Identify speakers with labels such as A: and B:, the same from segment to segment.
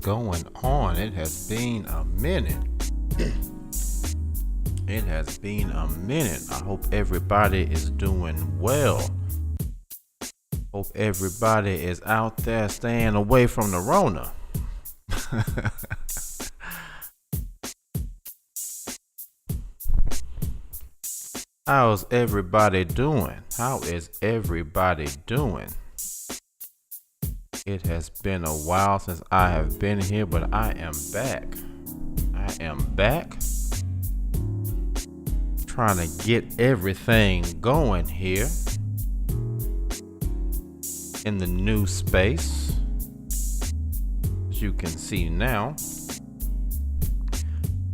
A: going on? It has been a minute. It has been a minute. I hope everybody is doing well. Hope everybody is out there staying away from the Rona. How's everybody doing? How is everybody doing? It has been a while since I have been here, but I am back. I am back. Trying to get everything going here in the new space. As you can see now,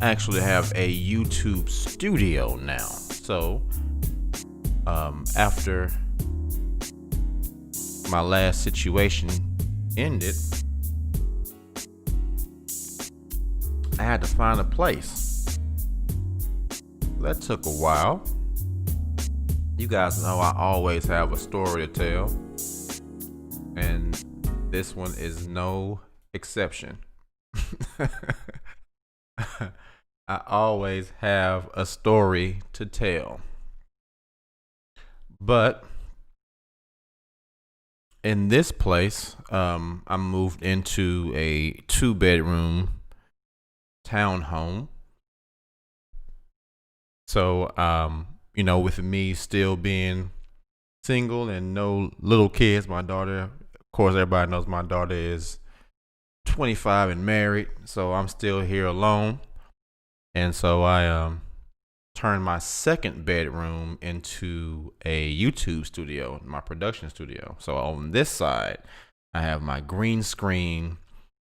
A: I actually have a YouTube studio now. So, after my last situation ended, I had to find a place. That took a while. You guys know I always have a story to tell, and this one is no exception. I always have a story to tell. But in this place, I moved into a 2-bedroom townhome. So, with me still being single and no little kids, my daughter, of course, everybody knows my daughter is 25 and married. So I'm still here alone. And so I turned my second bedroom into a YouTube studio, my production studio. So on this side, I have my green screen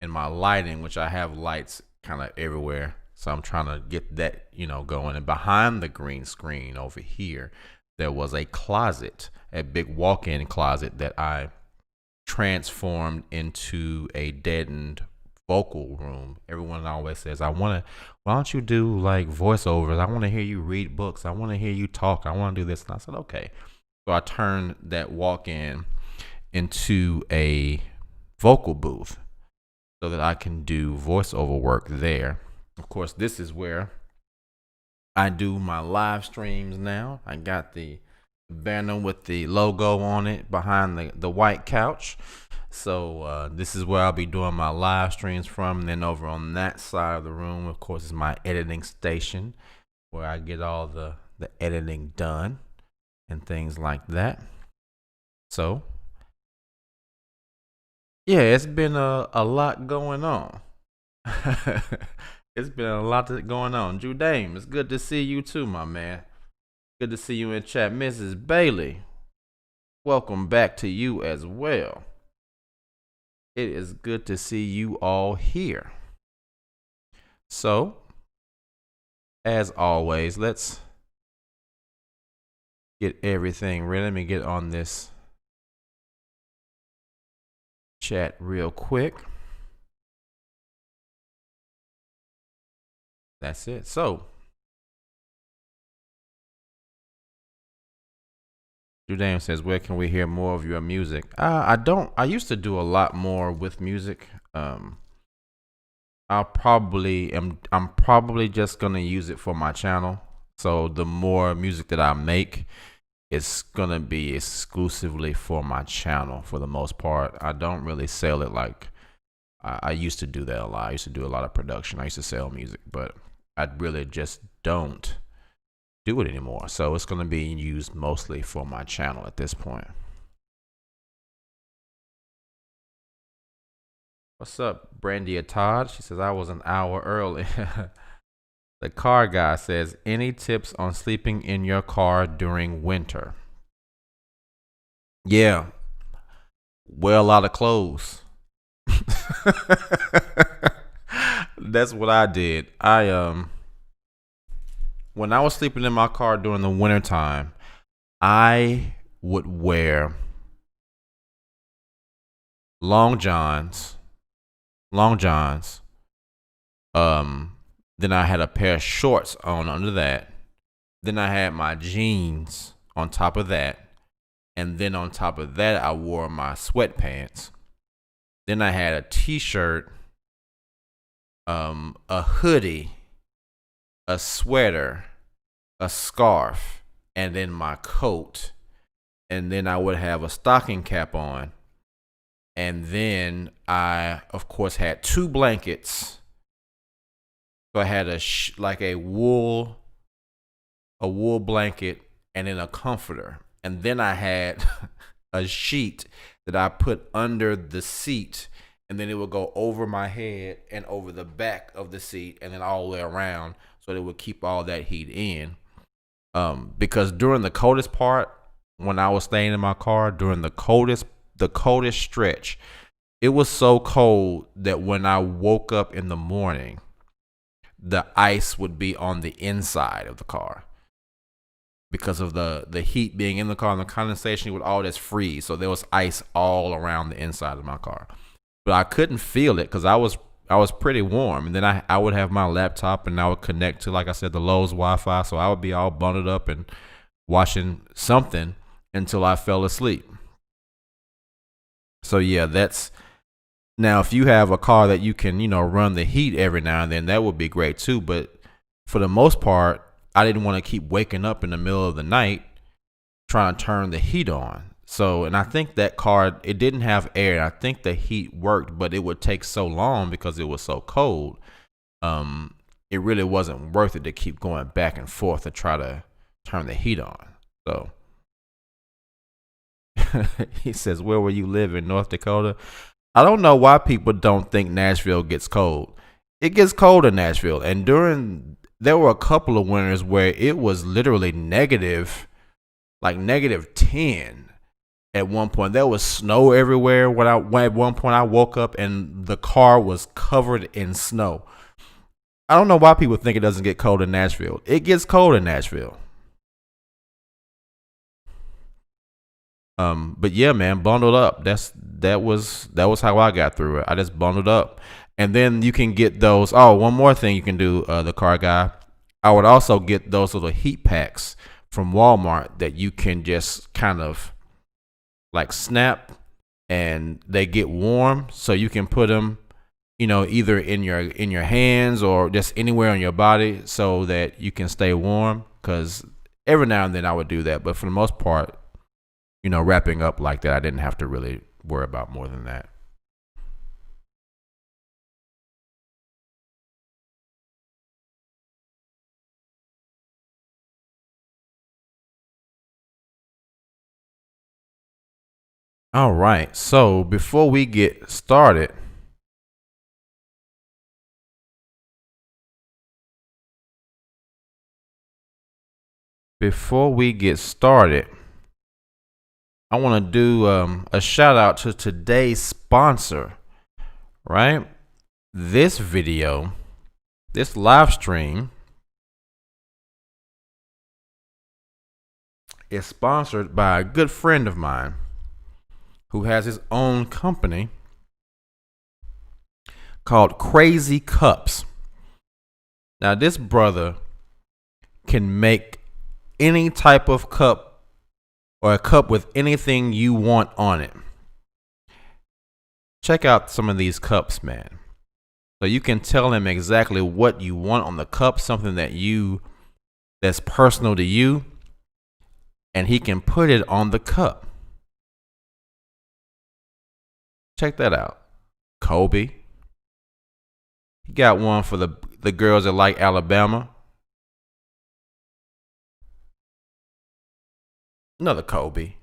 A: and my lighting, which I have lights kind of everywhere. So I'm trying to get that, going. And behind the green screen over here, there was a closet, a big walk-in closet that I transformed into a deadened vocal room. Everyone always says, why don't you do like voiceovers? I want to hear you read books. I want to hear you talk. I want to do this. And I said, okay. So I turned that walk-in into a vocal booth so that I can do voiceover work there. Of course, this is where I do my live streams now. I got the banner with the logo on it behind the white couch. So this is where I'll be doing my live streams from. And then over on that side of the room, of course, is my editing station where I get all the editing done and things like that. So, yeah, it's been a lot going on. It's been a lot going on. Drew Dame, it's good to see you too, my man. Good to see you in chat. Mrs. Bailey, welcome back to you as well. It is good to see you all here. So, as always, let's get everything ready. Let me get on this chat real quick. That's it. So, Judam says, where can we hear more of your music? I used to do a lot more with music. I'm probably just gonna use it for my channel. So the more music that I make, it's gonna be exclusively for my channel for the most part. I don't really sell it like I used to do that a lot. I used to do a lot of production. I used to sell music, but I really just don't do it anymore. So it's going to be used mostly for my channel at this point. What's up, Brandia Todd? She says, I was an hour early. The car guy says, any tips on sleeping in your car during winter? Yeah. Wear a lot of clothes. That's what I did. When I was sleeping in my car during the wintertime, I would wear long johns. Then I had a pair of shorts on under that. Then I had my jeans on top of that. And then on top of that, I wore my sweatpants. Then I had a t-shirt a hoodie, a sweater, a scarf, and then my coat. And then I would have a stocking cap on. And then I, of course, had 2 blankets. So I had a wool blanket and then a comforter. And then I had a sheet that I put under the seat, and then it would go over my head and over the back of the seat and then all the way around, so that it would keep all that heat in. Because during the coldest part, when I was staying in my car, during the coldest stretch, it was so cold that when I woke up in the morning, the ice would be on the inside of the car because of the heat being in the car and the condensation would all just freeze. So there was ice all around the inside of my car, but I couldn't feel it because I was pretty warm. And then I would have my laptop and I would connect to, like I said, the Lowe's Wi-Fi. So I would be all bundled up and watching something until I fell asleep. So yeah, that's, now if you have a car that you can, run the heat every now and then, that would be great too. But for the most part, I didn't want to keep waking up in the middle of the night trying to turn the heat on. So, and I think that car, it didn't have air. I think the heat worked, but it would take so long because it was so cold. It really wasn't worth it to keep going back and forth to try to turn the heat on. So he says, where will you live in North Dakota? I don't know why people don't think Nashville gets cold. It gets cold in Nashville. And there were a couple of winters where it was literally negative, like -10 at one point. There was snow everywhere. At one point I woke up and the car was covered in snow. I don't know why people think it doesn't get cold in Nashville. It gets cold in Nashville. But yeah, man, bundled up. That was how I got through it. I just bundled up. And then you can get those. Oh, one more thing you can do, the car guy. I would also get those little heat packs from Walmart that you can just kind of like snap, and they get warm, so you can put them, either in your hands or just anywhere on your body, so that you can stay warm. Because every now and then I would do that, but for the most part, wrapping up like that, I didn't have to really worry about more than that. All right. So before we get started, I want to do a shout out to today's sponsor, right? This video, this live stream is sponsored by a good friend of mine who has his own company called Crazy Cups. Now, this brother can make any type of cup or a cup with anything you want on it. Check out some of these cups, man. So you can tell him exactly what you want on the cup, something that's personal to you, and he can put it on the cup. Check that out. Kobe. He got one for the girls that like Alabama. Another Kobe.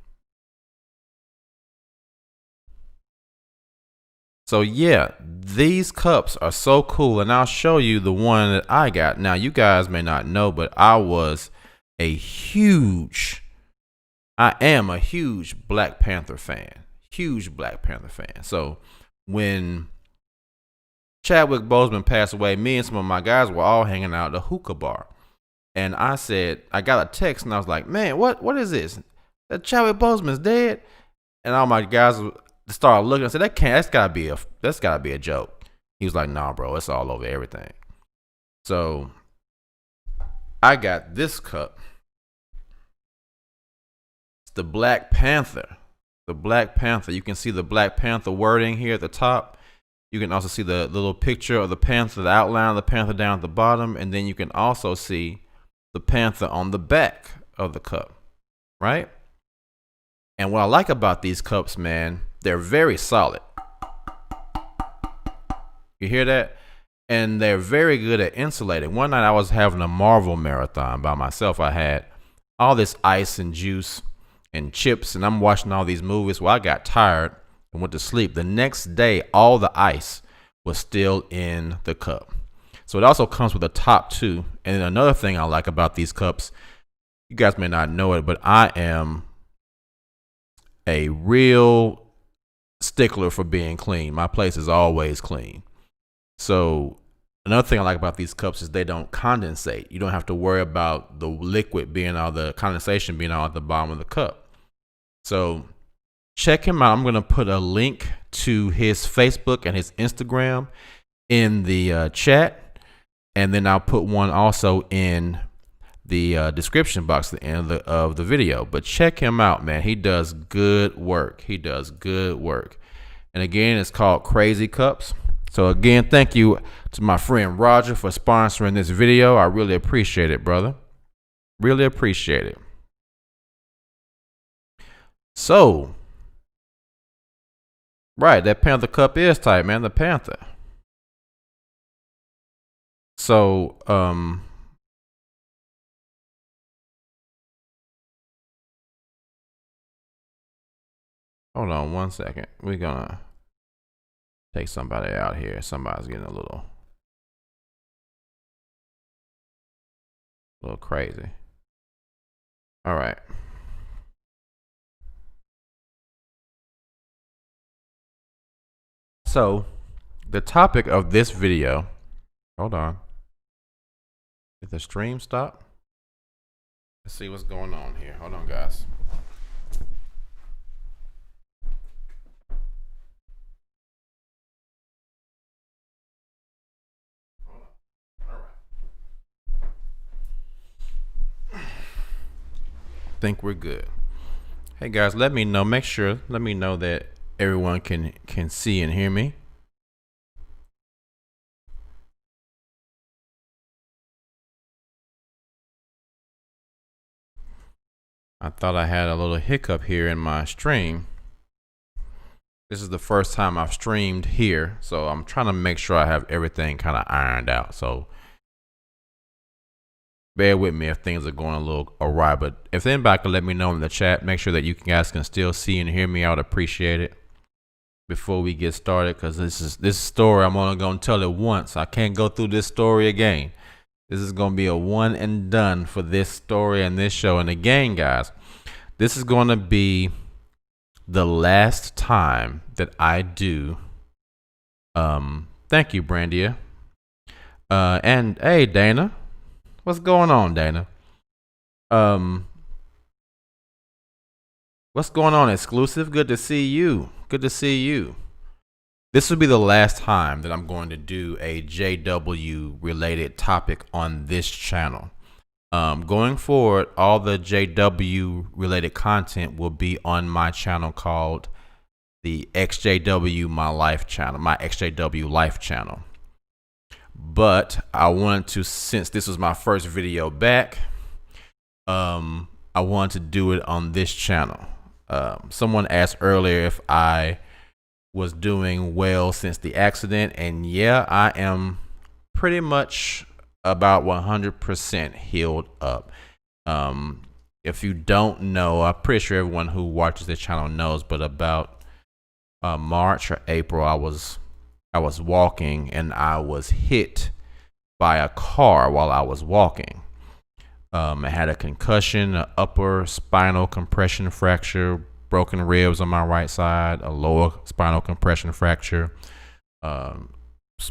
A: So yeah, these cups are so cool, and I'll show you the one that I got. Now, you guys may not know, but I am a huge Black Panther fan. Huge Black Panther fan. So when Chadwick Boseman passed away, me and some of my guys were all hanging out at the hookah bar. And I got a text, and I was like, man, what is this? That Chadwick Boseman's dead? And all my guys started looking. I said, that's gotta be a joke. He was like, nah, bro, it's all over everything. So I got this cup. It's the Black Panther. The Black Panther. You can see the Black Panther wording here at the top. You can also see the little picture of the panther, the outline of the panther down at the bottom, and then you can also see the panther on the back of the cup, right? And what I like about these cups, man, they're very solid. You hear that? And they're very good at insulating. One night I was having a Marvel marathon by myself. I had all this ice and juice and chips, and I'm watching all these movies. Well, I got tired and went to sleep. The next day, all the ice was still in the cup. So it also comes with a top too. And then another thing I like about these cups, you guys may not know it, but I am a real stickler for being clean. My place is always clean. So another thing I like about these cups is they don't condensate. You don't have to worry about the liquid being all the condensation being all at the bottom of the cup. So check him out. I'm going to put a link to his Facebook and his Instagram in the chat. And then I'll put one also in the description box at the end of the video. But check him out, man. He does good work. He does good work. And again, it's called Crazy Cups. So again, thank you to my friend Roger for sponsoring this video. I really appreciate it, brother. Really appreciate it. So, right, that Panther cup is tight, man. The Panther. So, hold on one second. We're gonna take somebody out here. Somebody's getting a little crazy. All right. So, the topic of this video, hold on. Did the stream stop? Let's see what's going on here. Hold on, guys. Think we're good. Hey guys, let me know. Let me know that everyone can see and hear me. I thought I had a little hiccup here in my stream. This is the first time I've streamed here, so I'm trying to make sure I have everything kind of ironed out. So bear with me if things are going a little awry, but if anybody can let me know in the chat, make sure that you guys can still see and hear me. I would appreciate it before we get started, because this story, I'm only going to tell it once. I can't go through this story again. This is going to be a one and done for this story and this show. And again, guys, this is going to be the last time that I do. Thank you, Brandia. And hey, Dana. What's going on, Dana? What's going on, Exclusive? Good to see you. Good to see you. This will be the last time that I'm going to do a JW related topic on this channel. Going forward, all the JW related content will be on my channel called the EXJW My Life channel, my EXJW Life channel. But I wanted to, since this was my first video back, I wanted to do it on this channel. Someone asked earlier if I was doing well since the accident, and yeah, I am pretty much about 100% healed up. If you don't know, I'm pretty sure everyone who watches the channel knows, but about March or April, I was walking and I was hit by a car while I was walking. I had a concussion, an upper spinal compression fracture, broken ribs on my right side, a lower spinal compression fracture,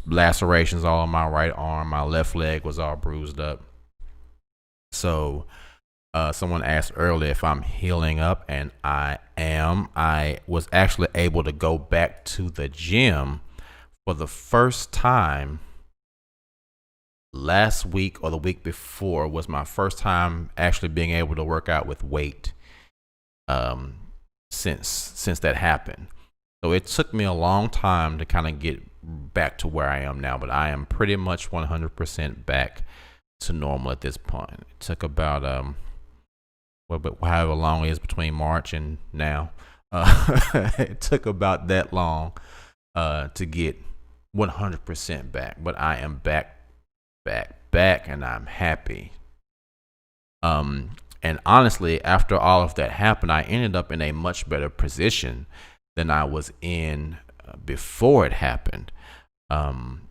A: lacerations all on my right arm. My left leg was all bruised up. So someone asked earlier if I'm healing up, and I am. I was actually able to go back to the gym for the first time last week, or the week before was my first time actually being able to work out with weight since that happened. So it took me a long time to kind of get back to where I am now, but I am pretty much 100% back to normal at this point. It took about however long it is between March and now. It took about that long to get 100% back, but I am back, and I'm happy. And honestly, after all of that happened, I ended up in a much better position than I was in before it happened. And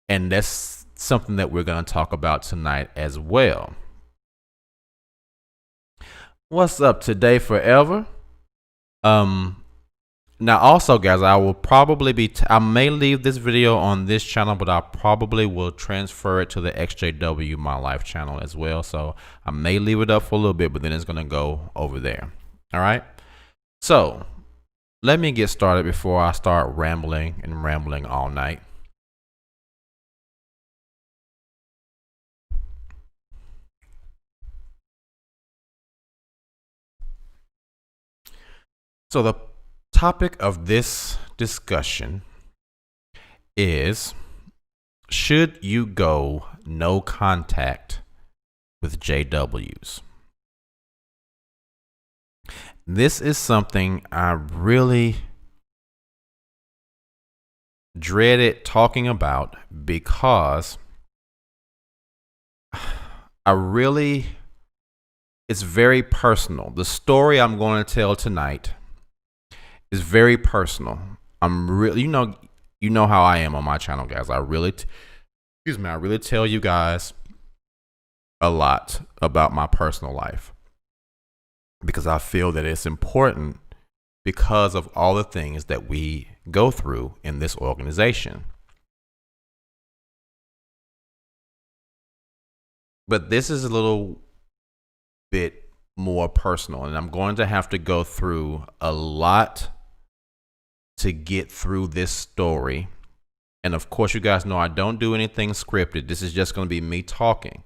A: that's something that we're going to talk about tonight as well. What's up today, forever? Now also, guys, I will probably I may leave this video on this channel, but I probably will transfer it to the EXJW My Life channel as well. So I may leave it up for a little bit, but then it's going to go over there. All right. So let me get started before I start rambling all night. So the topic of this discussion is, should you go no contact with JWs? This is something I really dreaded talking about because it's very personal. The story I'm going to tell tonight is very personal. I'm really, you know how I am on my channel, guys. I really tell you guys a lot about my personal life because I feel that it's important because of all the things that we go through in this organization. But this is a little bit more personal, and I'm going to have to go through a lot to get through this story. And of course, you guys know I don't do anything scripted. This is just going to be me talking.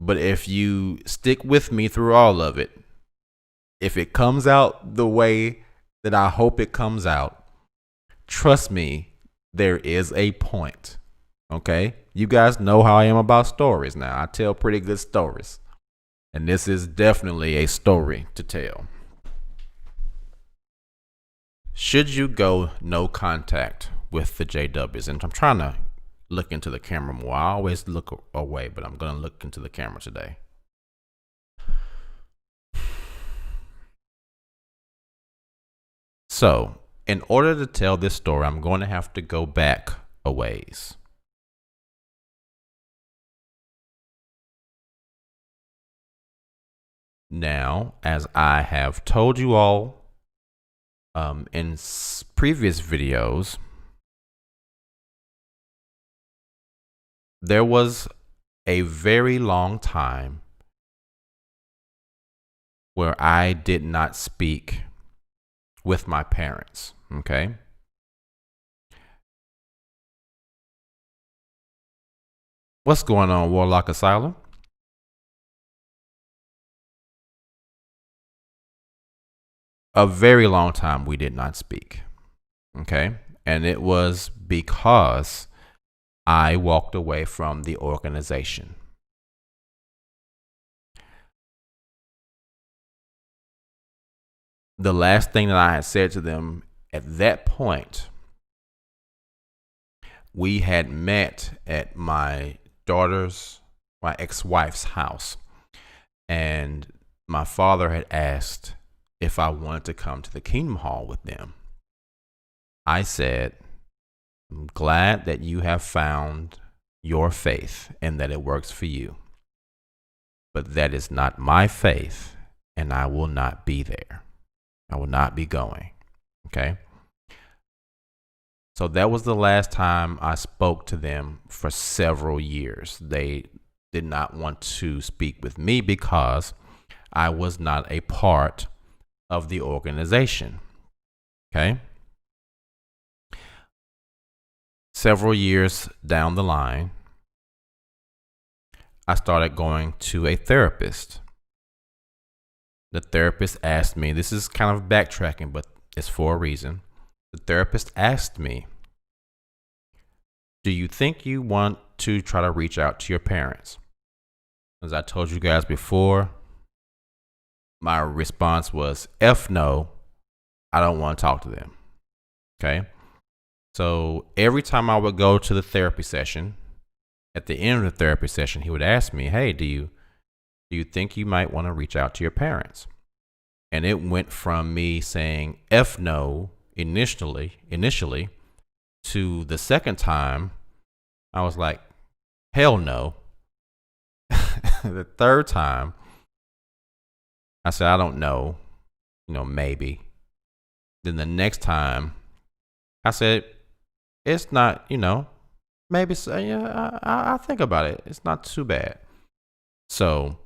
A: But if you stick with me through all of it, if it comes out the way that I hope it comes out, trust me, there is a point. Okay? You guys know how I am about stories now. I tell pretty good stories. And this is definitely a story to tell. Should you go no contact with the JWs? And I'm trying to look into the camera more. I always look away, but I'm going to look into the camera today. So, in order to tell this story, I'm going to have to go back a ways. Now, as I have told you all in previous videos, there was a very long time where I did not speak with my parents, okay? What's going on, Warlock Asylum? A very long time we did not speak, okay? And it was because I walked away from the organization. The last thing that I had said to them at that point, we had met at my ex-wife's house, and my father had asked if I wanted to come to the Kingdom Hall with them. I said, I'm glad that you have found your faith and that it works for you, but that is not my faith, and I will not be there. I will not be going. Okay. So that was the last time I spoke to them for several years. They did not want to speak with me because I was not a part of the organization. Okay. Several years down the line, I started going to a therapist. The therapist asked me, this is kind of backtracking, but it's for a reason. the therapist asked me, do you think you want to try to reach out to your parents? As I told you guys before, my response was, F no, I don't want to talk to them. Okay. So every time I would go to the therapy session, at the end of the therapy session, he would ask me, hey, do you think you might want to reach out to your parents? And it went from me saying F no initially to the second time, I was like, hell no. The third time, I said, I don't know, maybe. Then the next time, I said, it's not, maybe, so, yeah, I'll think about it. It's not too bad. So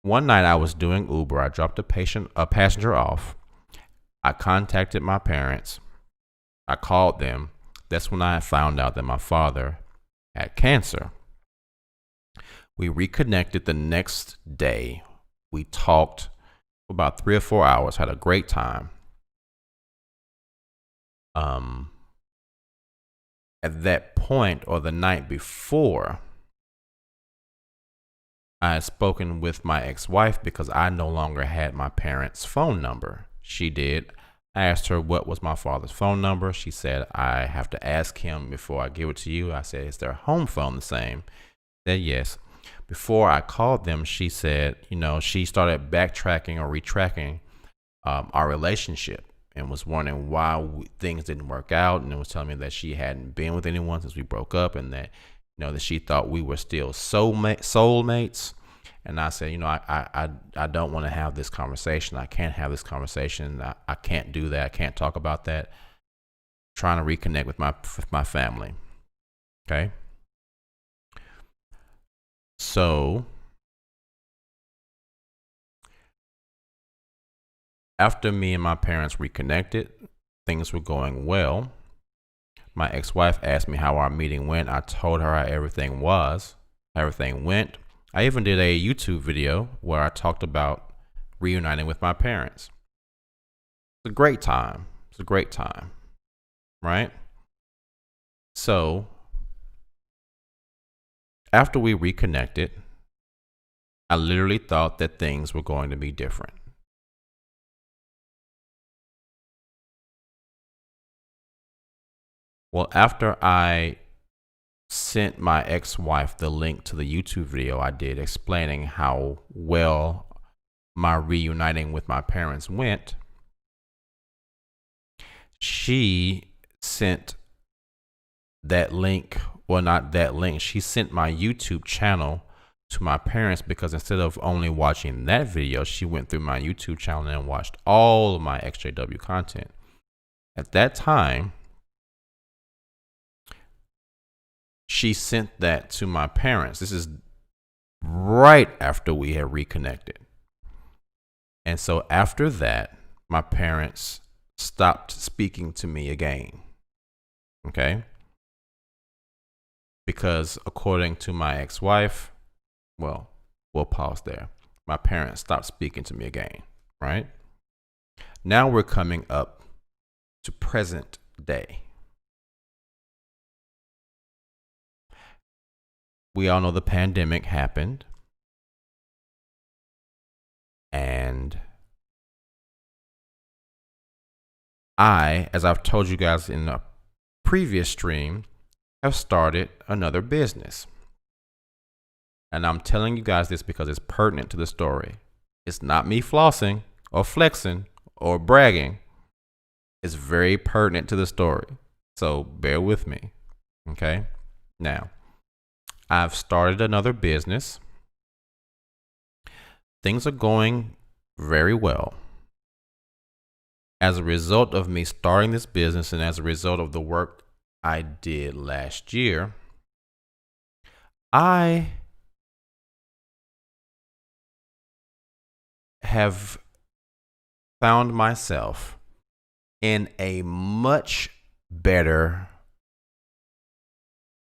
A: one night I was doing Uber. I dropped a passenger off. I contacted my parents. I called them. That's when I found out that my father had cancer. We reconnected the next day. We talked for about 3 or 4 hours, had a great time. At that point, or the night before, I had spoken with my ex-wife because I no longer had my parents' phone number. She did. I asked her what was my father's phone number. She said, I have to ask him before I give it to you. I said, is their home phone the same? She said, yes. Before I called them, she said, she started backtracking or retracking our relationship and was wondering why things didn't work out, and it was telling me that she hadn't been with anyone since we broke up, and that that she thought we were still soulmates. And I said, I don't want to have this conversation. I can't have this conversation. I can't do that. I can't talk about that. I'm trying to reconnect with my family. Okay. So after me and my parents reconnected, things were going well. My ex-wife asked me how our meeting went. I told her how everything went. I even did a YouTube video where I talked about reuniting with my parents. It's a great time. Right? So after we reconnected, I literally thought that things were going to be different. Well, after I sent my ex-wife the link to the YouTube video I did explaining how well my reuniting with my parents went, she sent that link, well, not that link, she sent my YouTube channel to my parents, because instead of only watching that video, she went through my YouTube channel and watched all of my EXJW content. At that time, she sent that to my parents. This is right after we had reconnected. And so after that, my parents stopped speaking to me again. Okay? Because according to my ex-wife, well, we'll pause there. My parents stopped speaking to me again, right? Now we're coming up to present day. We all know the pandemic happened, and I, as I've told you guys in a previous stream, have started another business. And I'm telling you guys this because it's pertinent to the story. It's not me flossing or flexing or bragging. It's very pertinent to the story. So bear with me. Okay? Now, I've started another business. Things are going very well. As a result of me starting this business and as a result of the work I did last year, I have found myself in a much better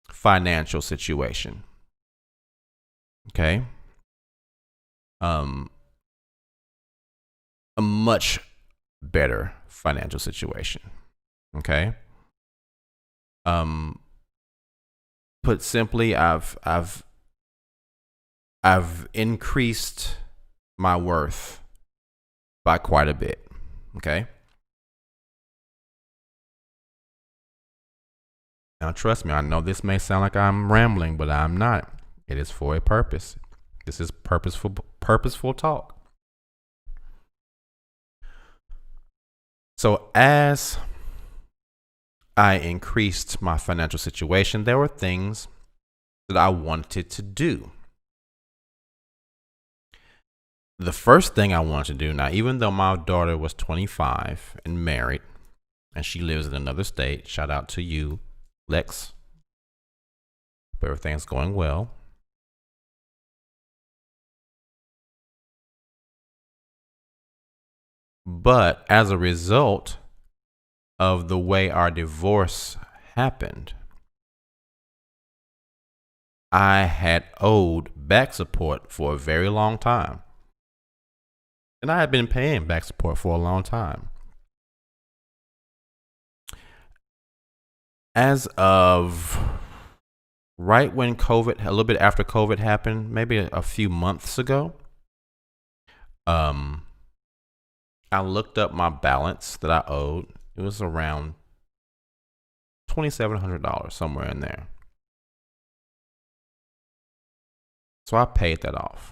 A: financial situation. Okay? A much better financial situation. Okay. Put simply, I've increased my worth by quite a bit. Okay. Now, trust me, I know this may sound like I'm rambling, but I'm not. It is for a purpose. This is purposeful talk. So, as I increased my financial situation, there were things that I wanted to do. The first thing I wanted to do, now, even though my daughter was 25 and married, and she lives in another state, shout out to you, Lex. Hope everything's going well. But as a result of the way our divorce happened, I had owed back support for a very long time. And I had been paying back support for a long time. As of right when COVID, a little bit after COVID happened, maybe a few months ago, I looked up my balance that I owed. It was around $2,700, somewhere in there. So I paid that off.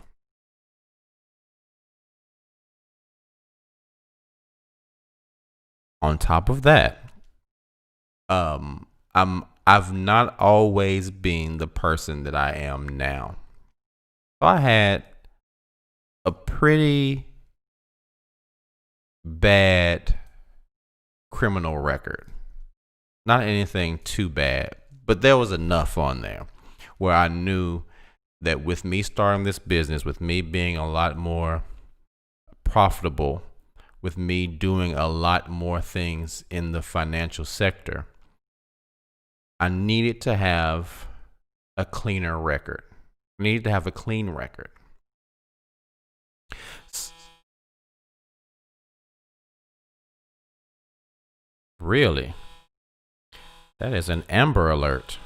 A: On top of that, I've not always been the person that I am now. So I had a pretty bad criminal record. Not anything too bad, but there was enough on there where I knew that with me starting this business, with me being a lot more profitable, with me doing a lot more things in the financial sector, I needed to have a cleaner record. I needed to have a clean record. Really? That is an Amber Alert.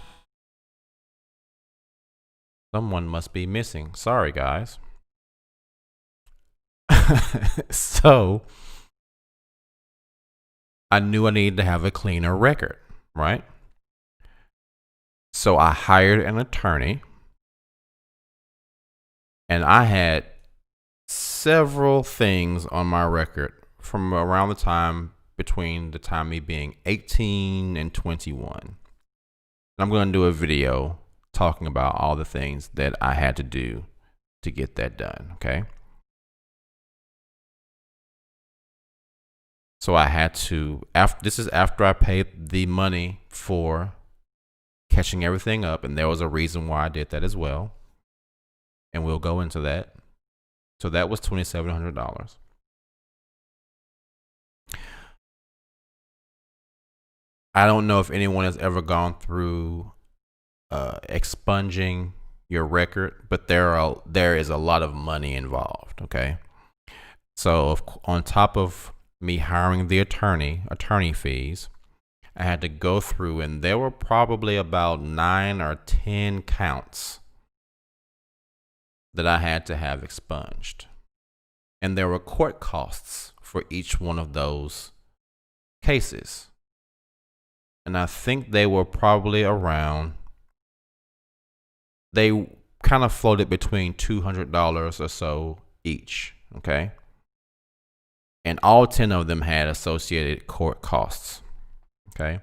A: Someone must be missing. Sorry, guys. So, I knew I needed to have a cleaner record, right? So I hired an attorney, and I had several things on my record from around the time between the time me being 18 and 21. And I'm going to do a video talking about all the things that I had to do to get that done, okay? So I had to, this is after I paid the money for catching everything up, and there was a reason why I did that as well. And we'll go into that. So that was $2,700. I don't know if anyone has ever gone through expunging your record, but there is a lot of money involved, okay? So on top of me hiring the attorney fees, I had to go through, and there were probably about 9 or 10 counts that I had to have expunged. And there were court costs for each one of those cases. And I think they were probably around, they kind of floated between $200 or so each, okay? And all 10 of them had associated court costs, okay?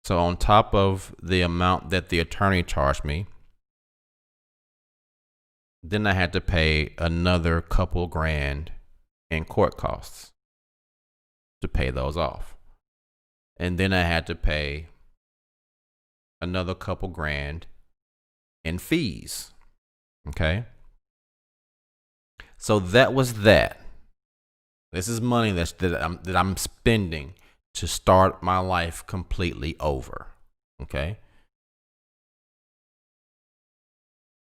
A: So on top of the amount that the attorney charged me, then I had to pay another couple grand in court costs to pay those off. And then I had to pay another couple grand in fees, okay? So that was that. This is money that I'm spending to start my life completely over, okay?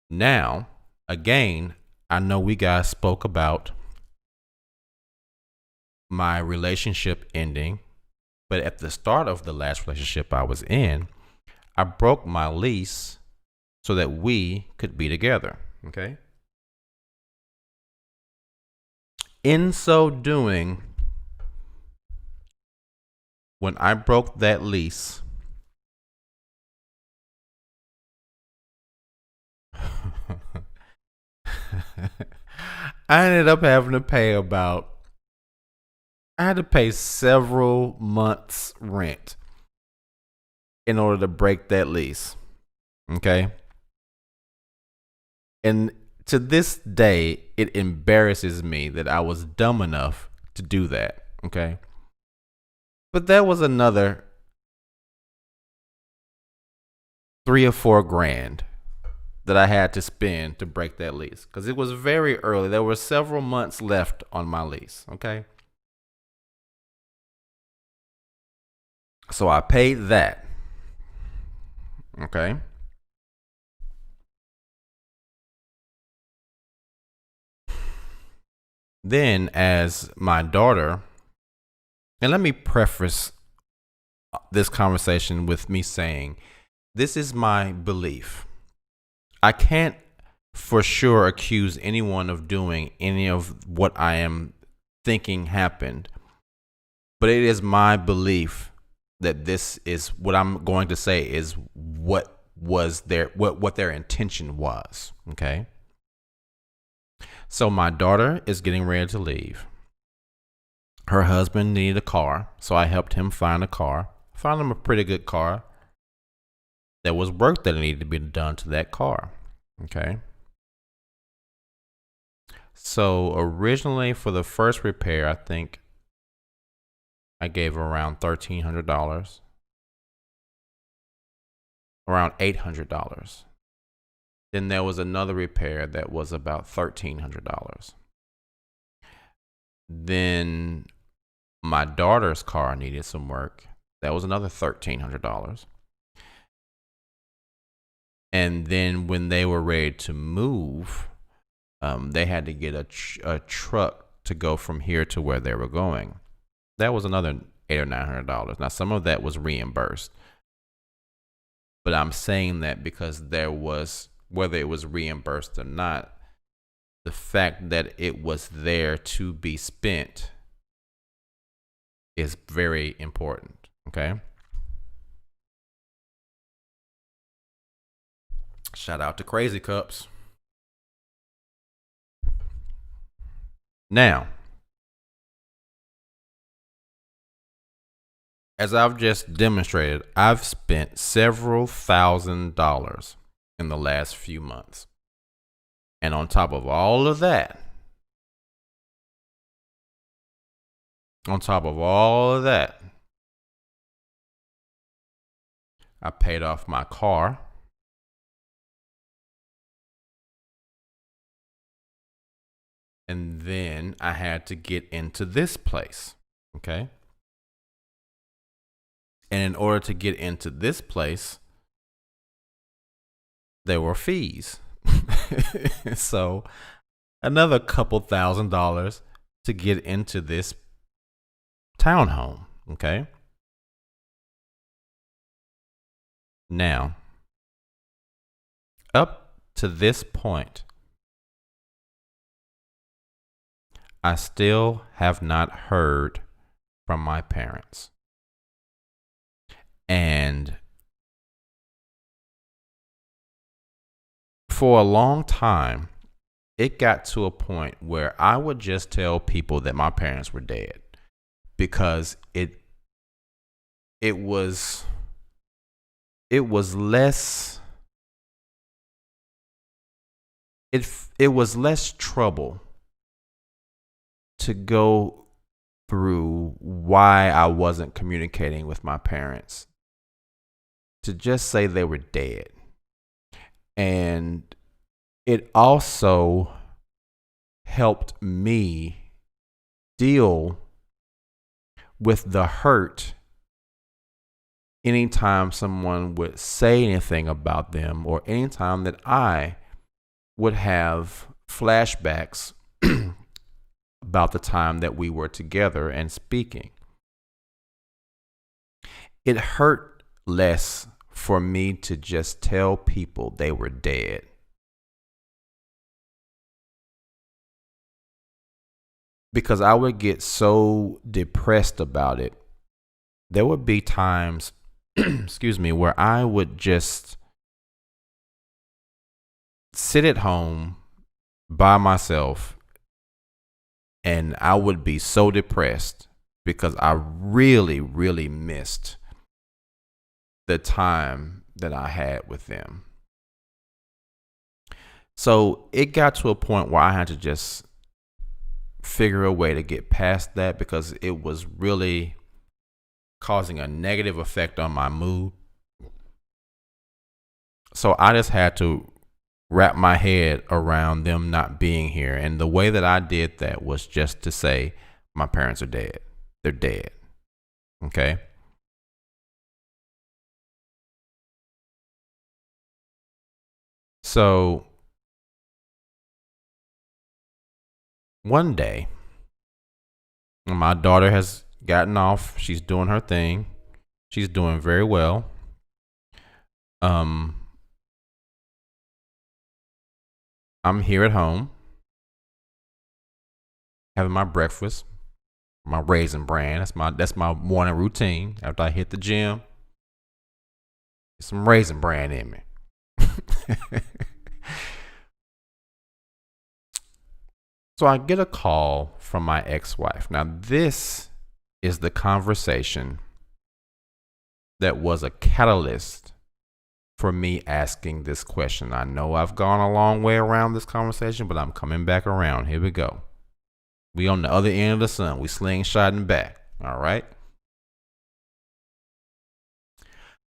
A: Now, again, I know we guys spoke about my relationship ending But at the start of the last relationship I was in, I broke my lease so that we could be together. Okay. In so doing, when I broke that lease, I ended up having to pay I had to pay several months' rent in order to break that lease. Okay. And to this day, it embarrasses me that I was dumb enough to do that. Okay. But that was another $3 or $4 grand that I had to spend to break that lease because it was very early. There were several months left on my lease. Okay. So I paid that. Okay. Then, as my daughter, and let me preface this conversation with me saying, this is my belief. I can't for sure accuse anyone of doing any of what I am thinking happened, but it is my belief that this is what I'm going to say is what their intention was. Okay. So my daughter is getting ready to leave. Her husband needed a car, so I helped him find a car. Found him a pretty good car. There was work that needed to be done to that car. Okay. So originally for the first repair, I think I gave around $1,300, around $800. Then there was another repair that was about $1,300. Then my daughter's car needed some work. That was another $1,300. And then when they were ready to move, they had to get a truck to go from here to where they were going. That was another $800 or $900. Now, some of that was reimbursed. But I'm saying that because there was, whether it was reimbursed or not, the fact that it was there to be spent is very important. Okay. Shout out to Crazy Cups. Now, as I've just demonstrated, I've spent several $1,000s in the last few months. And on top of all of that, I paid off my car. And then I had to get into this place. Okay. And in order to get into this place, there were fees. So another couple $1,000s to get into this townhome. Okay. Now, up to this point, I still have not heard from my parents. And for a long time, it got to a point where I would just tell people that my parents were dead because it was less trouble to go through why I wasn't communicating with my parents to just say they were dead. And it also helped me deal with the hurt anytime someone would say anything about them or anytime that I would have flashbacks about the time that we were together and speaking. It hurt less for me to just tell people they were dead. Because I would get so depressed about it. There would be times, excuse me, where I would just sit at home by myself and I would be so depressed because I really, really missed the time that I had with them. So it got to a point where I had to just figure a way to get past that because it was really causing a negative effect on my mood. So I just had to wrap my head around them not being here. And the way that I did that was just to say, my parents are dead. They're dead. Okay. So one day, my daughter has gotten off. She's doing her thing. She's doing very well. I'm here at home having my breakfast, my Raisin Bran. That's my morning routine. After I hit the gym, get some Raisin Bran in me. So I get a call from my ex-wife. Now this is the conversation that was a catalyst for me asking this question. I know I've gone a long way around this conversation, but I'm coming back around. Here we go. We on the other end of the sun. We slingshotting back. All right.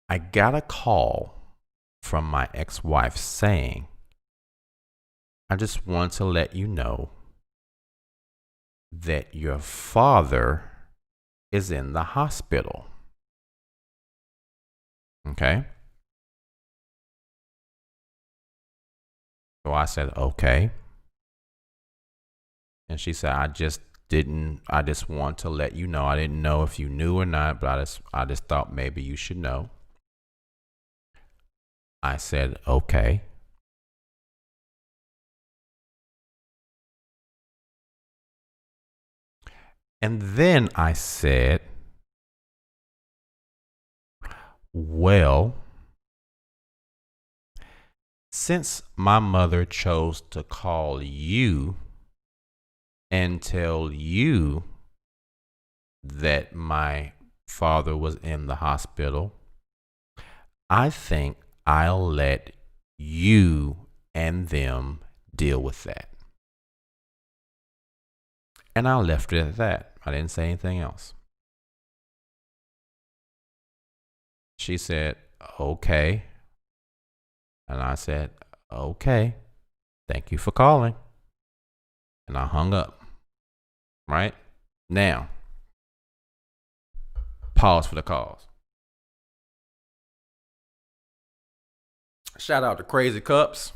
A: I got a call from my ex-wife saying, I just want to let you know that your father is in the hospital. Okay. So I said, okay. And she said, I just want to let you know. I didn't know if you knew or not, but I just thought maybe you should know. I said, okay. And then I said, well, since my mother chose to call you and tell you that my father was in the hospital, I think I'll let you and them deal with that. And I left it at that. I didn't say anything else. She said, okay. And I said, okay, thank you for calling. And I hung up. Right? Now, pause for the cause. Shout out to Crazy Cups.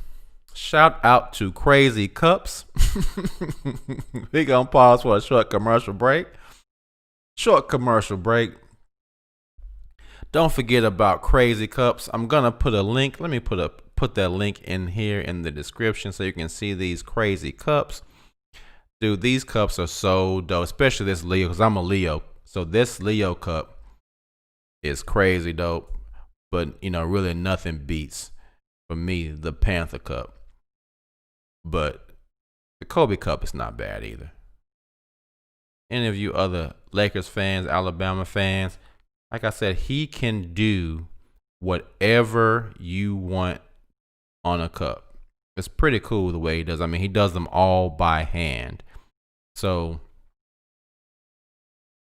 A: Shout out to Crazy Cups. We're going to pause for a short commercial break. Short commercial break. Don't forget about Crazy Cups. I'm going to put a link. Let me put that link in here in the description so you can see these Crazy Cups. Dude, these cups are so dope, especially this Leo, because I'm a Leo. So this Leo cup is crazy dope. But, really nothing beats, for me, the Panther cup. But the Kobe cup is not bad either. Any of you other Lakers fans, Alabama fans, like I said, he can do whatever you want on a cup. It's pretty cool the way he does. I mean, he does them all by hand. So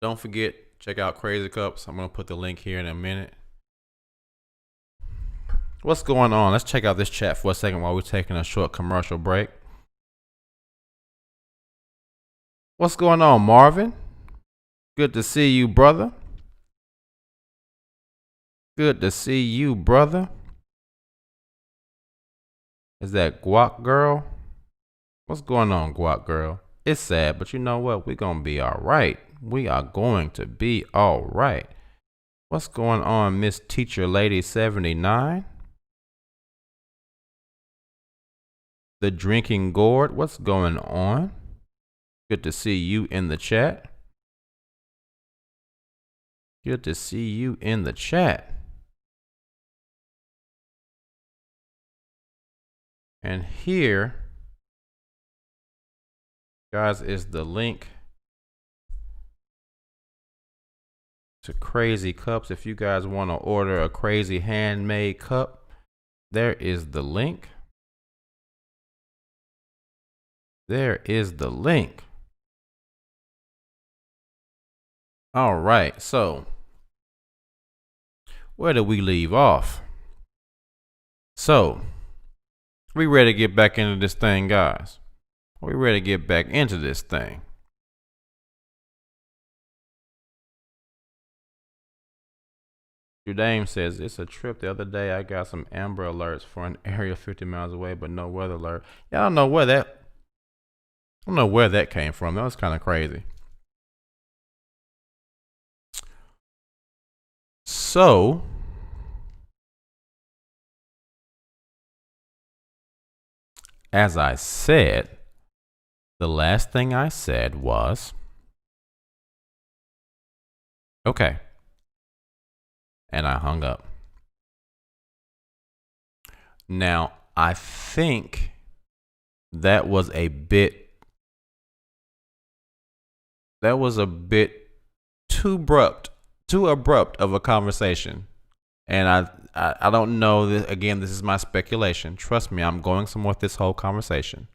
A: don't forget, check out Crazy Cups. I'm going to put the link here in a minute. What's going on? Let's check out this chat for a second while we're taking a short commercial break. What's going on, Marvin? Good to see you, brother. Good to see you, brother. Is that Guac Girl? What's going on, Guac Girl? It's sad, but you know what? We're going to be all right. We are going to be all right. What's going on, Miss Teacher Lady 79? The Drinking Gourd, what's going on? Good to see you in the chat. Good to see you in the chat. And here, guys, is the link to Crazy Cups. If you guys want to order a crazy handmade cup, there is the link. There is the link. All right, so where did we leave off? So, we ready to get back into this thing, guys? We ready to get back into this thing? Judame says, it's a trip. The other day, I got some Amber Alerts for an area 50 miles away, but no weather alert. Yeah, I don't know where that came from. That was kind of crazy. So, as I said, the last thing I said was, okay. And I hung up. Now, I think that was a bit too abrupt of a conversation. And I don't know. Again, this is my speculation. Trust me, I'm going somewhere with this whole conversation.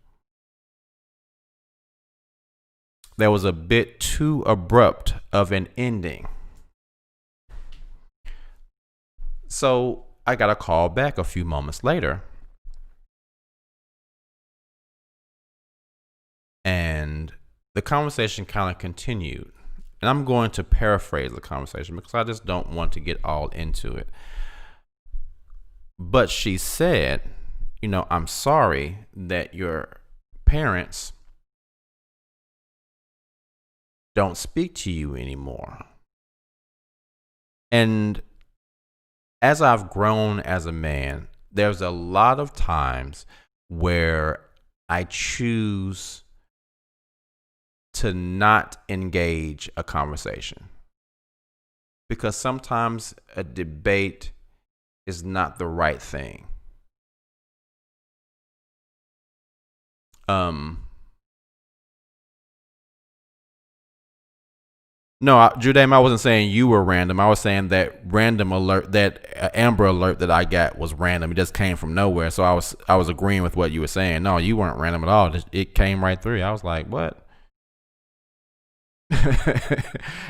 A: There was a bit too abrupt of an ending. So I got a call back a few moments later. And the conversation kind of continued. And I'm going to paraphrase the conversation because I just don't want to get all into it. But she said, I'm sorry that your parents don't speak to you anymore. And as I've grown as a man, there's a lot of times where I choose to not engage a conversation because sometimes a debate is not the right thing. No, Judame, I wasn't saying you were random. I was saying that Amber Alert that I got was random. It just came from nowhere. So I was agreeing with what you were saying. No, you weren't random at all. It came right through. I was like, what?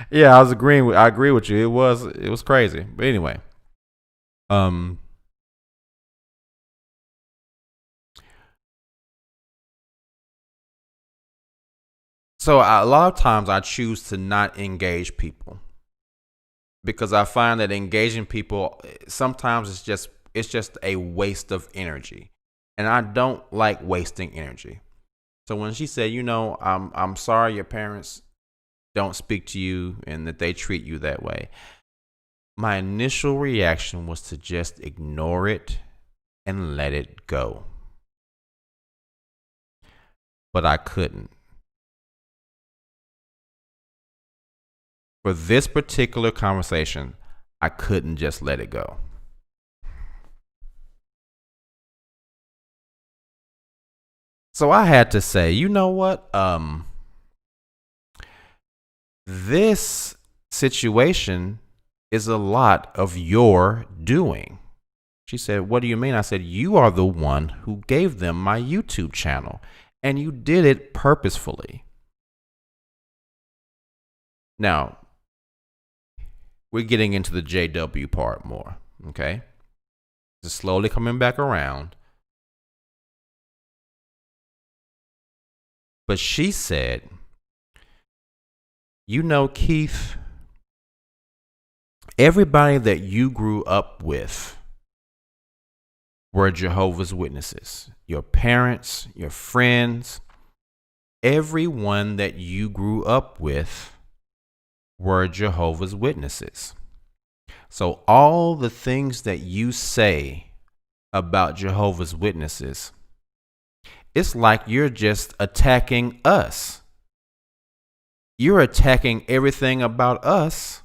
A: Yeah, I agree with you. It was crazy. But anyway, so a lot of times I choose to not engage people because I find that engaging people sometimes it's just a waste of energy, and I don't like wasting energy. So when she said, I'm sorry your parents don't speak to you and that they treat you that way, my initial reaction was to just ignore it and let it go. But I couldn't. For this particular conversation, I couldn't just let it go. So I had to say, you know what? This situation is a lot of your doing. She said, what do you mean? I said, you are the one who gave them my YouTube channel, and you did it purposefully. Now, we're getting into the JW part more, okay? Just slowly coming back around. But she said, Keith, everybody that you grew up with were Jehovah's Witnesses. Your parents, your friends, everyone that you grew up with were Jehovah's Witnesses. So all the things that you say about Jehovah's Witnesses, it's like you're just attacking us. You're attacking everything about us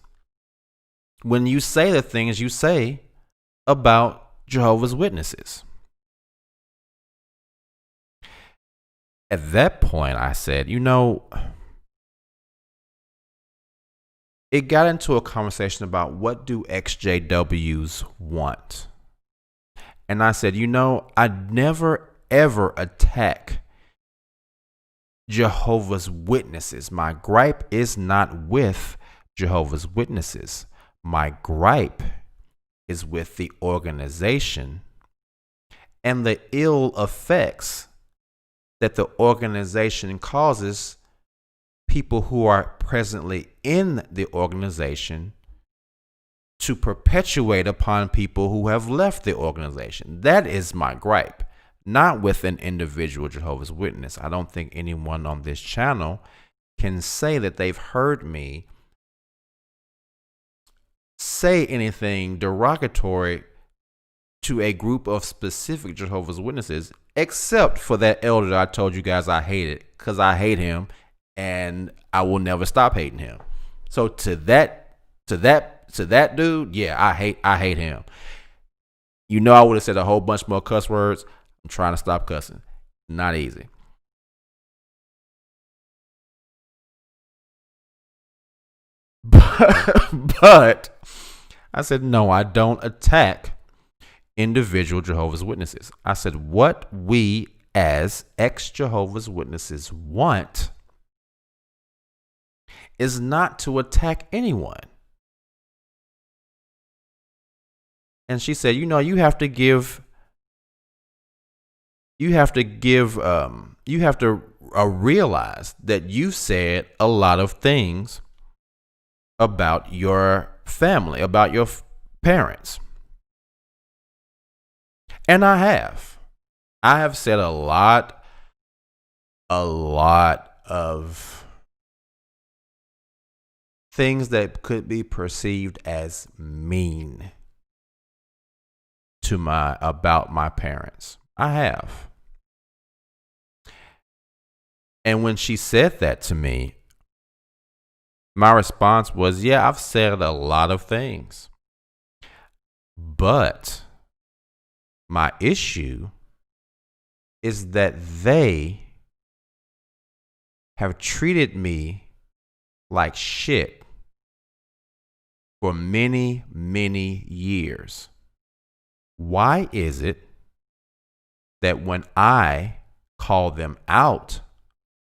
A: when you say the things you say about Jehovah's Witnesses. At that point, I said, it got into a conversation about what do EXJWs want? And I said, I'd never, ever attack Jehovah's Witnesses. My gripe is not with Jehovah's Witnesses. My gripe is with the organization and the ill effects that the organization causes people who are presently in the organization to perpetuate upon people who have left the organization. That is my gripe, not with an individual Jehovah's Witness. I don't think anyone on this channel can say that they've heard me say anything derogatory to a group of specific Jehovah's Witnesses, except for that elder that I told you guys I hated, because I hate him and I will never stop hating him. So to that dude, yeah, I hate him. I would have said a whole bunch more cuss words. I'm trying to stop cussing. Not easy. But I said, no, I don't attack individual Jehovah's Witnesses. I said, what we as ex-Jehovah's Witnesses want is not to attack anyone. And she said, you have to realize that you said a lot of things about your family, about your parents. And I have said a lot of things that could be perceived as mean about my parents. I have. And when she said that to me, my response was, yeah, I've said a lot of things. But my issue is that they have treated me like shit for many, many years. Why is it that when I call them out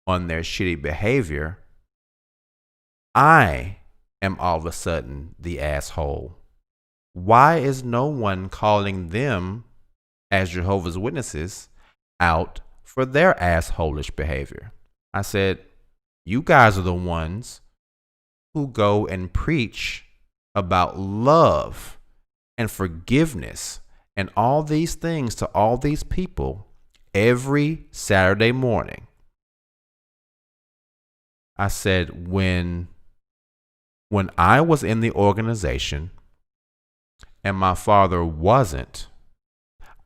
A: on their shitty behavior, I am all of a sudden the asshole? Why is no one calling them as Jehovah's Witnesses out for their assholish behavior? I said, you guys are the ones who go and preach about love and forgiveness and all these things to all these people every Saturday morning. I said, when I was in the organization and my father wasn't,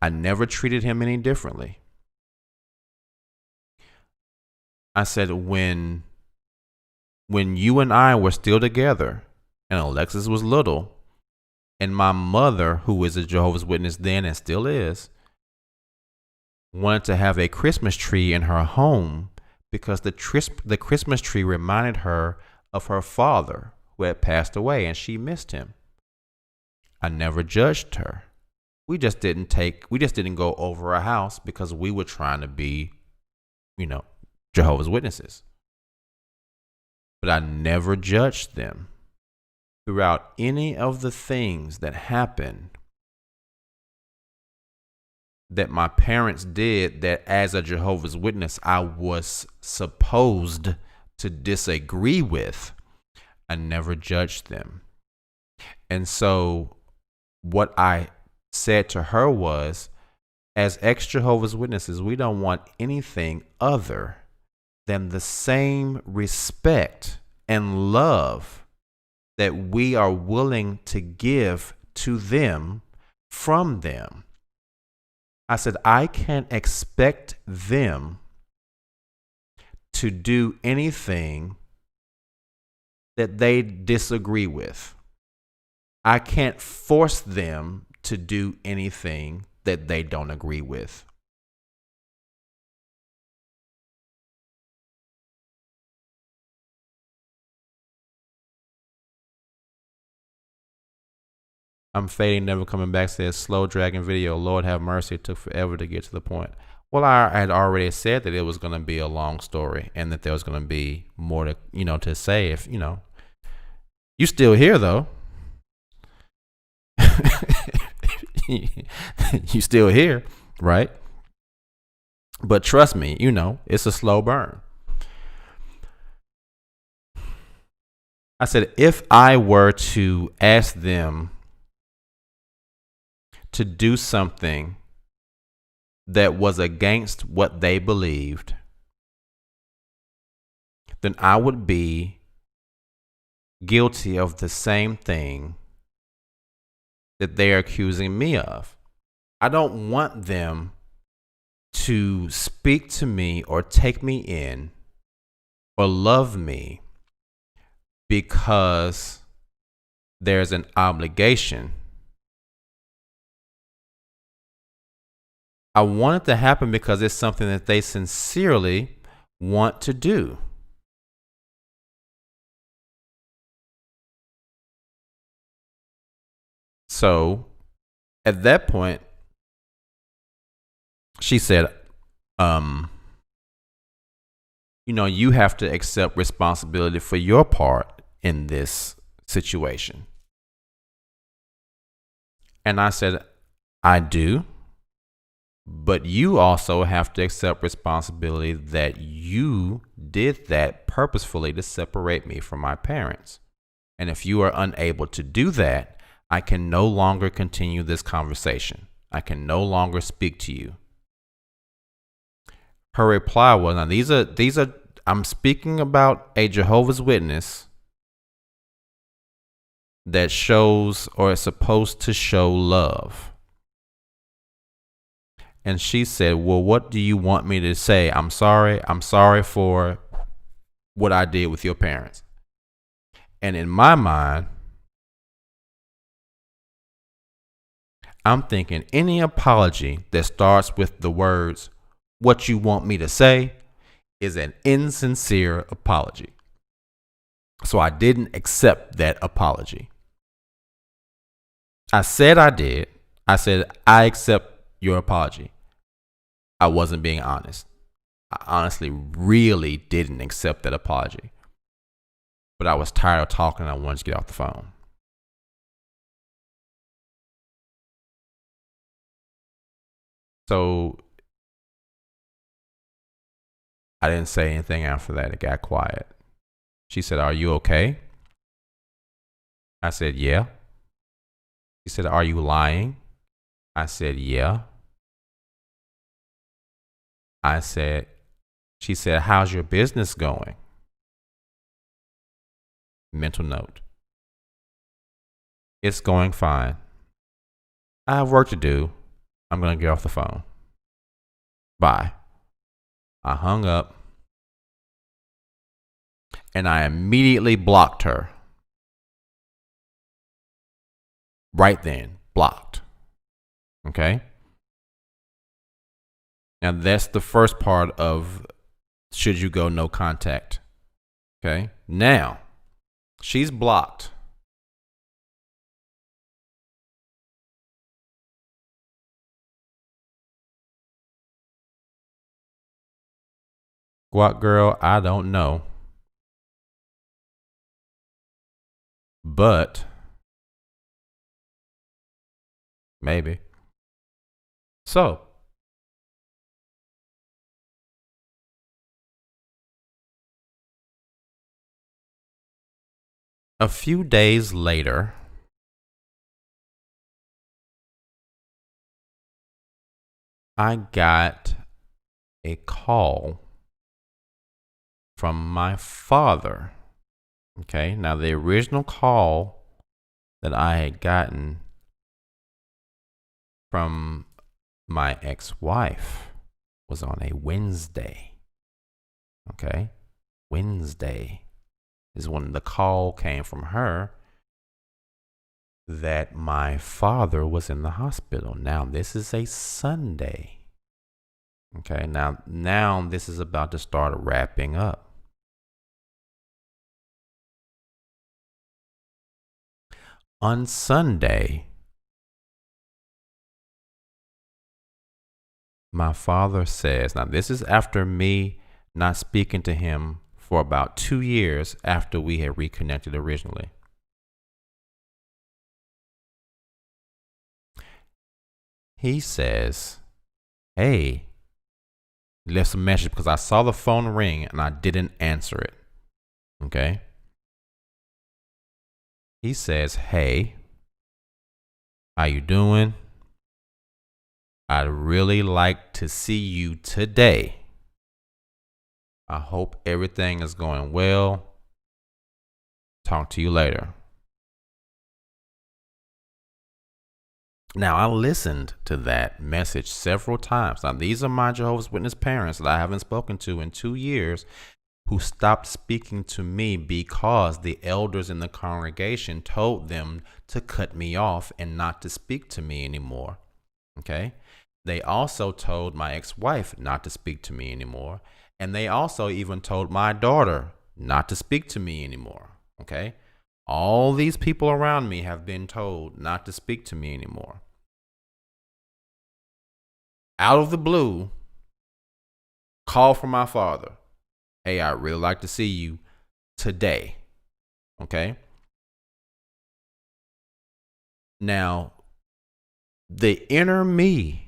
A: I never treated him any differently. I said, when you and I were still together and Alexis was little, and my mother, who is a Jehovah's Witness then and still is, wanted to have a Christmas tree in her home because the Christmas tree reminded her of her father who had passed away and she missed him. I never judged her. We just didn't go over her house because we were trying to be, Jehovah's Witnesses. But I never judged them. Throughout any of the things that happened that my parents did that as a Jehovah's Witness I was supposed to disagree with, I never judged them. And so what I said to her was, as ex-Jehovah's Witnesses, we don't want anything other than the same respect and love that we are willing to give to them from them. I said, I can't expect them to do anything that they disagree with. I can't force them to do anything that they don't agree with. I'm fading, never coming back. Says slow dragging video. Lord have mercy. It took forever to get to the point. Well, I had already said that it was going to be a long story and that there was going to be more to, to say. If, you still here though. You still here, right? But trust me, it's a slow burn. I said, if I were to ask them to do something that was against what they believed, then I would be guilty of the same thing that they are accusing me of. I don't want them to speak to me or take me in or love me because there's an obligation. I want it to happen because it's something that they sincerely want to do. So at that point, she said, you have to accept responsibility for your part in this situation. And I said, I do. But you also have to accept responsibility that you did that purposefully to separate me from my parents. And if you are unable to do that, I can no longer continue this conversation. I can no longer speak to you. Her reply was, now these are I'm speaking about a Jehovah's Witness that shows or is supposed to show love. And she said, well, what do you want me to say? I'm sorry. I'm sorry for what I did with your parents. And in my mind, I'm thinking any apology that starts with the words, what you want me to say, is an insincere apology. So I didn't accept that apology. I said I did. I said, I accept your apology. I wasn't being honest. I honestly really didn't accept that apology. But I was tired of talking and I wanted to get off the phone. So I didn't say anything after that. It got quiet. She said, are you okay? I said, yeah. She said, are you lying? I said, yeah. She said, how's your business going? Mental note. It's going fine. I have work to do. I'm going to get off the phone. Bye. I hung up and I immediately blocked her. Right then, blocked. Okay? Now that's the first part of should you go no contact. Okay? Now, she's blocked. What girl? I don't know. But maybe. So a few days later, I got a call from my father Okay. Now, the original call that I had gotten from my ex-wife was on a Wednesday. Okay. Wednesday is when the call came from her that my father was in the hospital. Now, this is a Sunday. Okay. Now this is about to start wrapping up. On Sunday, my father says, now this is after me not speaking to him for about 2 years after we had reconnected originally. He says, hey, left a message because I saw the phone ring and I didn't answer it. Okay. He says, hey, how you doing? I'd really like to see you today. I hope everything is going well. Talk to you later. Now, I listened to that message several times. Now, these are my Jehovah's Witness parents that I haven't spoken to in 2 years who stopped speaking to me because the elders in the congregation told them to cut me off and not to speak to me anymore. Okay? They also told my ex-wife not to speak to me anymore. And they also even told my daughter not to speak to me anymore. Okay? All these people around me have been told not to speak to me anymore. Out of the blue, call from my father. Hey, I'd really like to see you today. Okay? Now, the inner me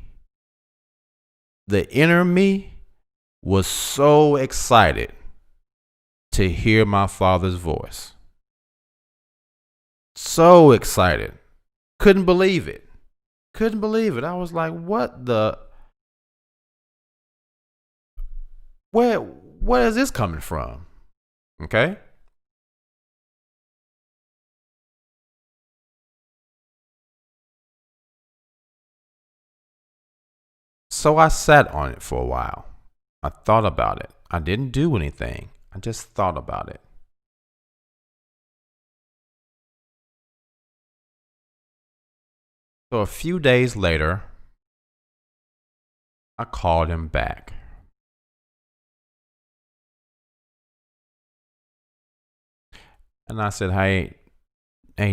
A: was so excited to hear my father's voice. So excited. Couldn't believe it. I was like, what the? Where is this coming from? Okay. So I sat on it for a while. I thought about it. I didn't do anything. I just thought about it. So a few days later, I called him back. And I said, hey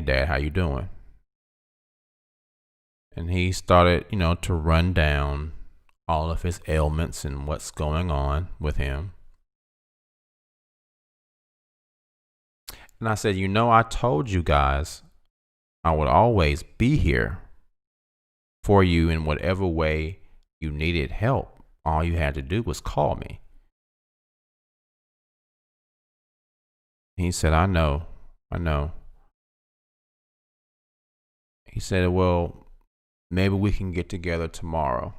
A: Dad, how you doing? And he started, to run down all of his ailments and what's going on with him. And I said, I told you guys I would always be here for you in whatever way you needed help. All you had to do was call me. He said, I know. He said, well, maybe we can get together tomorrow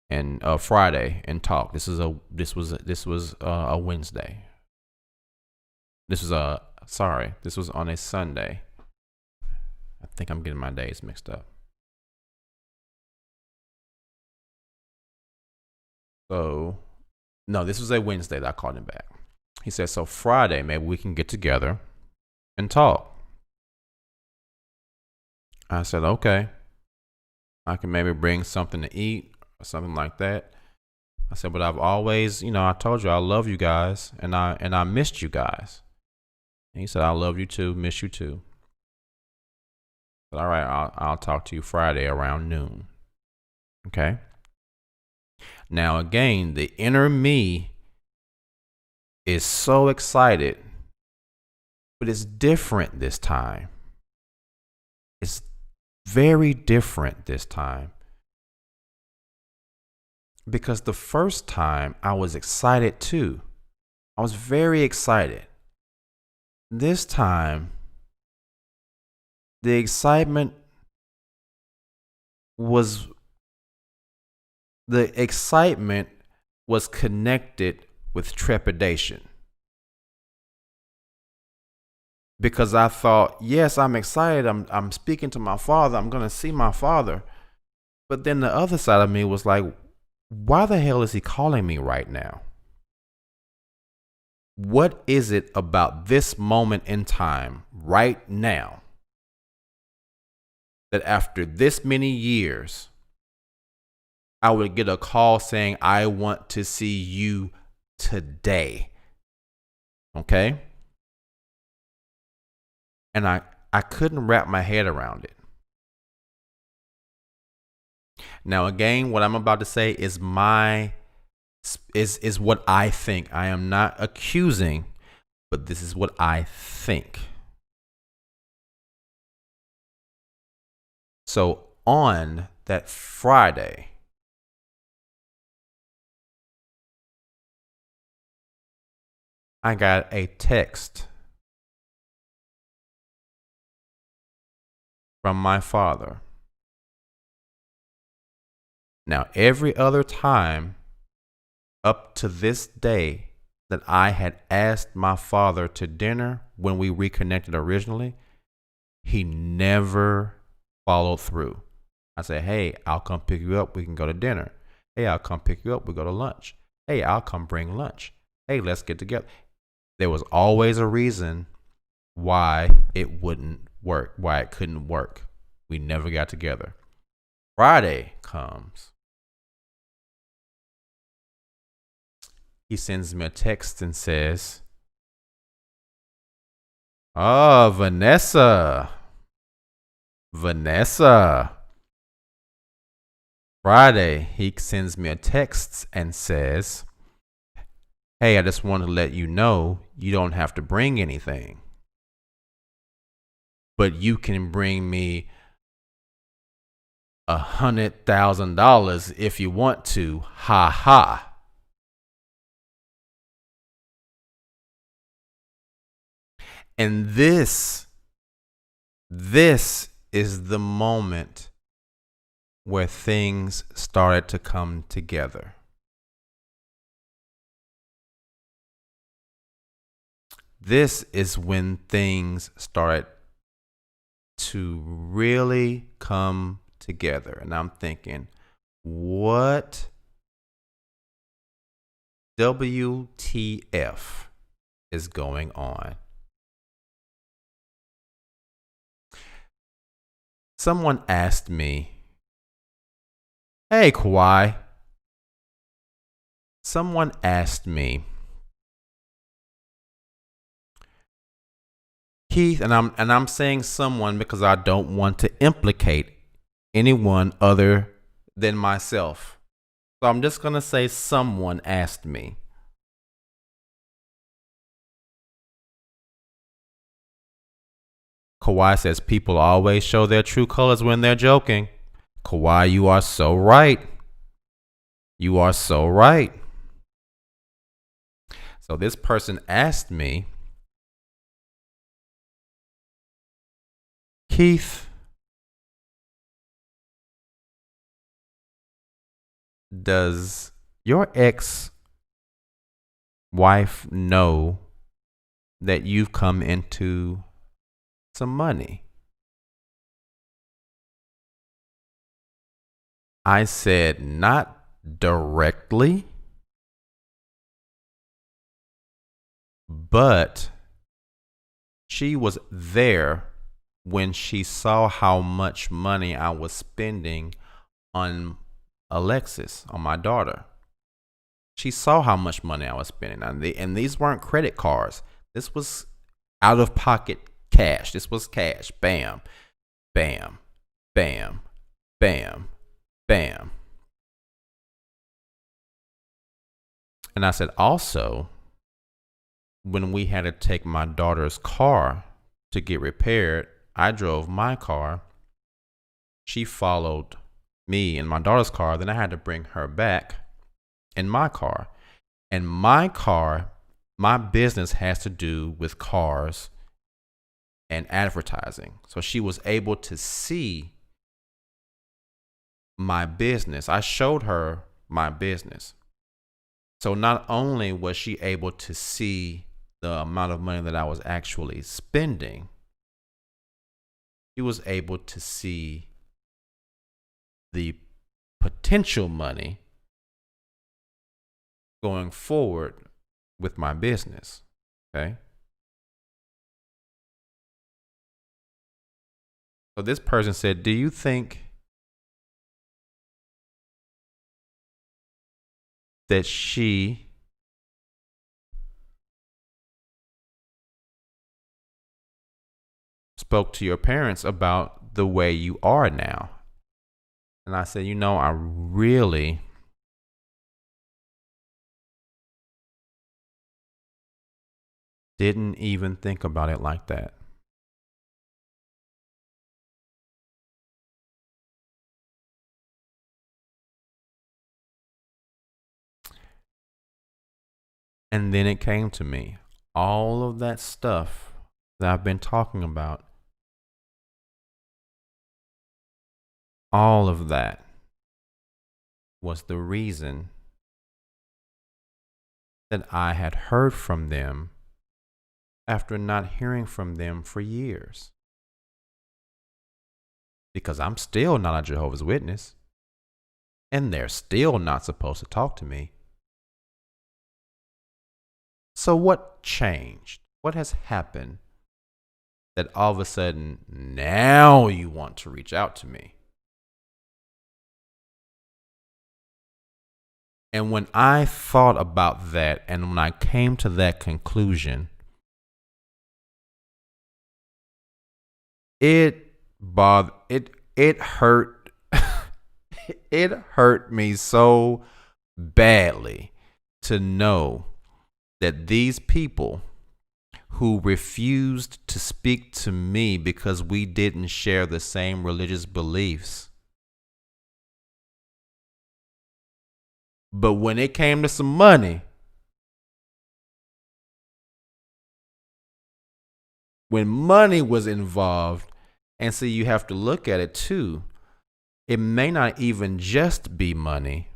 A: and Friday and talk. This was a Wednesday. This was on a Sunday. I think I'm getting my days mixed up. So, no, this was a Wednesday that I called him back. He said, so Friday, maybe we can get together and talk. I said, okay. I can maybe bring something to eat or something like that. I said, but I've always, I told you I love you guys and I missed you guys. And he said, I love you too, miss you too. But all right, I'll talk to you Friday around noon. Okay. Now again, the inner me is so excited, but it's different this time. It's very different this time. Because the first time I was excited too. I was very excited. This time, the excitement was connected with trepidation. because I thought, yes, I'm excited. I'm speaking to my father. I'm going to see my father. But then the other side of me was like, why the hell is he calling me right now? What is it about this moment in time right now that after this many years, I would get a call saying, I want to see you today? Okay? And I couldn't wrap my head around it. Now, again, what I'm about to say is is what I think. I am not accusing, but this is what I think. So on that Friday, I got a text from my father. Now, every other time up to this day that I had asked my father to dinner when we reconnected originally, he never followed through. I said, hey, I'll come pick you up. We can go to dinner. Hey, I'll come pick you up. We go to lunch. Hey, I'll come bring lunch. Hey, let's get together. There was always a reason why it wouldn't work, why it couldn't work. We never got together. Friday comes. He sends me a text and says, oh, Vanessa. Friday, he sends me a text and says, hey, I just want to let you know you don't have to bring anything, but you can bring me $100,000 if you want to. Ha ha. And this is the moment where things started to come together. This is when things started to really come together. And I'm thinking, what WTF is going on? Someone asked me, hey, Kawhi. Someone asked me, Keith, and I'm saying someone because I don't want to implicate anyone other than myself. So I'm just going to say someone asked me, Kawhi says people always show their true colors when they're joking. Kawhi, you are so right. You are so right. So this person asked me, Keith, does your ex-wife know that you've come into some money? I said, not directly, but she was there when she saw how much money I was spending on Alexis, on my daughter. She saw how much money I was spending on and these weren't credit cards. This was out of pocket cash. This was cash. Bam, bam, bam, bam, bam. And I said, also, when we had to take my daughter's car to get repaired, I drove my car. She followed me in my daughter's car. Then I had to bring her back in my car. And my car, my business has to do with cars and advertising. So she was able to see my business. I showed her my business. So not only was she able to see the amount of money that I was actually spending, he was able to see the potential money going forward with my business. Okay. So this person said, do you think that she spoke to your parents about the way you are now? And I said, I really didn't even think about it like that. And then it came to me. All of that stuff that I've been talking about, all of that was the reason that I had heard from them after not hearing from them for years. Because I'm still not a Jehovah's Witness, and they're still not supposed to talk to me. So what changed? What has happened that all of a sudden now you want to reach out to me? And when I thought about that, and when I came to that conclusion, it hurt. It hurt me so badly to know that these people who refused to speak to me because we didn't share the same religious beliefs, but when it came to some money, when money was involved, and so you have to look at it too, it may not even just be money.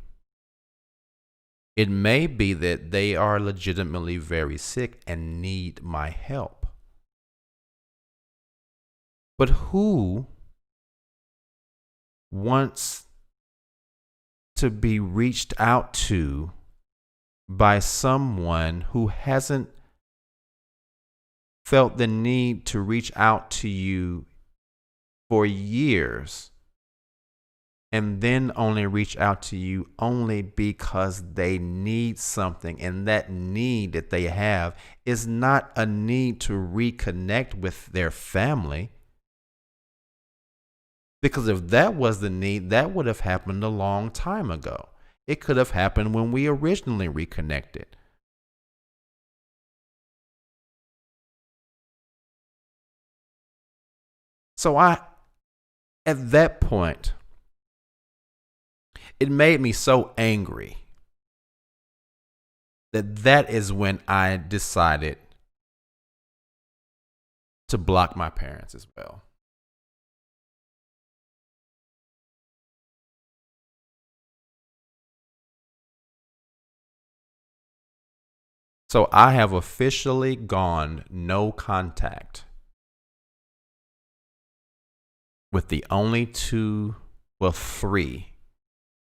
A: It may be that they are legitimately very sick and need my help. But who wants to be reached out to by someone who hasn't felt the need to reach out to you for years, and then only reach out to you only because they need something, and that need that they have is not a need to reconnect with their family? Because if that was the need, that would have happened a long time ago. It could have happened when we originally reconnected. So at that point, it made me so angry that is when I decided to block my parents as well. So I have officially gone no contact with the only three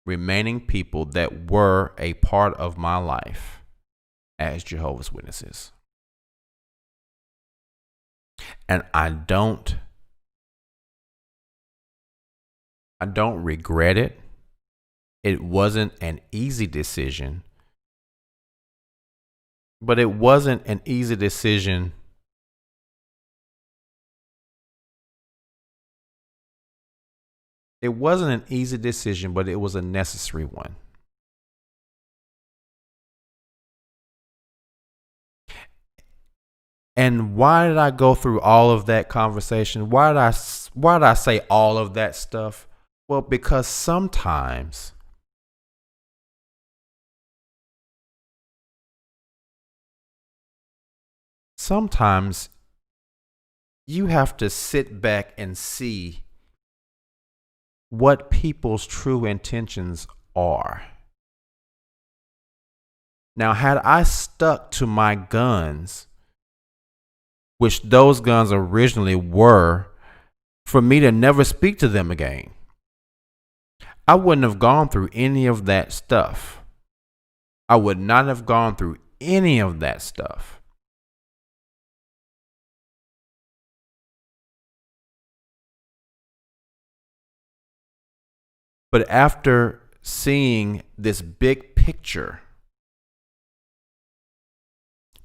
A: remaining people that were a part of my life as Jehovah's Witnesses. And I don't regret it. It wasn't an easy decision, but it wasn't an easy decision but it was a necessary one. And why did I go through all of that conversation? Why did I say all of that stuff? Well, because sometimes you have to sit back and see what people's true intentions are. Now, had I stuck to my guns which those guns originally were, for me to never speak to them again. I wouldn't have gone through any of that stuff. I would not have gone through any of that stuff. But after seeing this big picture,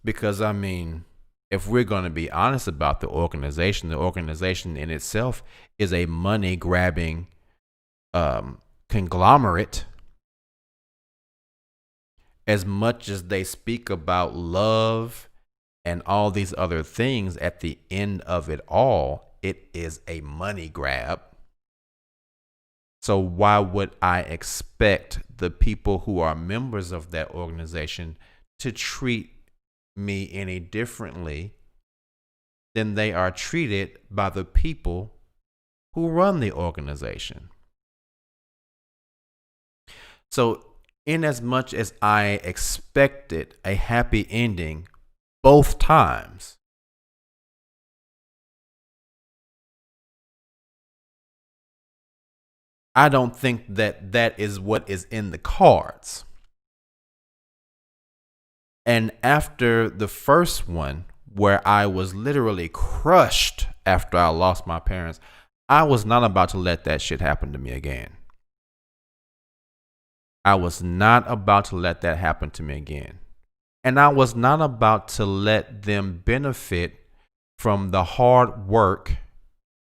A: because I mean, if we're going to be honest about the organization in itself is a money grabbing conglomerate. As much as they speak about love and all these other things, at the end of it all, it is a money grab. So why would I expect the people who are members of that organization to treat me any differently than they are treated by the people who run the organization? So in as much as I expected a happy ending both times, I don't think that that is what is in the cards. And after the first one, where I was literally crushed after I lost my parents, I was not about to let that shit happen to me again. I was not about to let that happen to me again. And I was not about to let them benefit from the hard work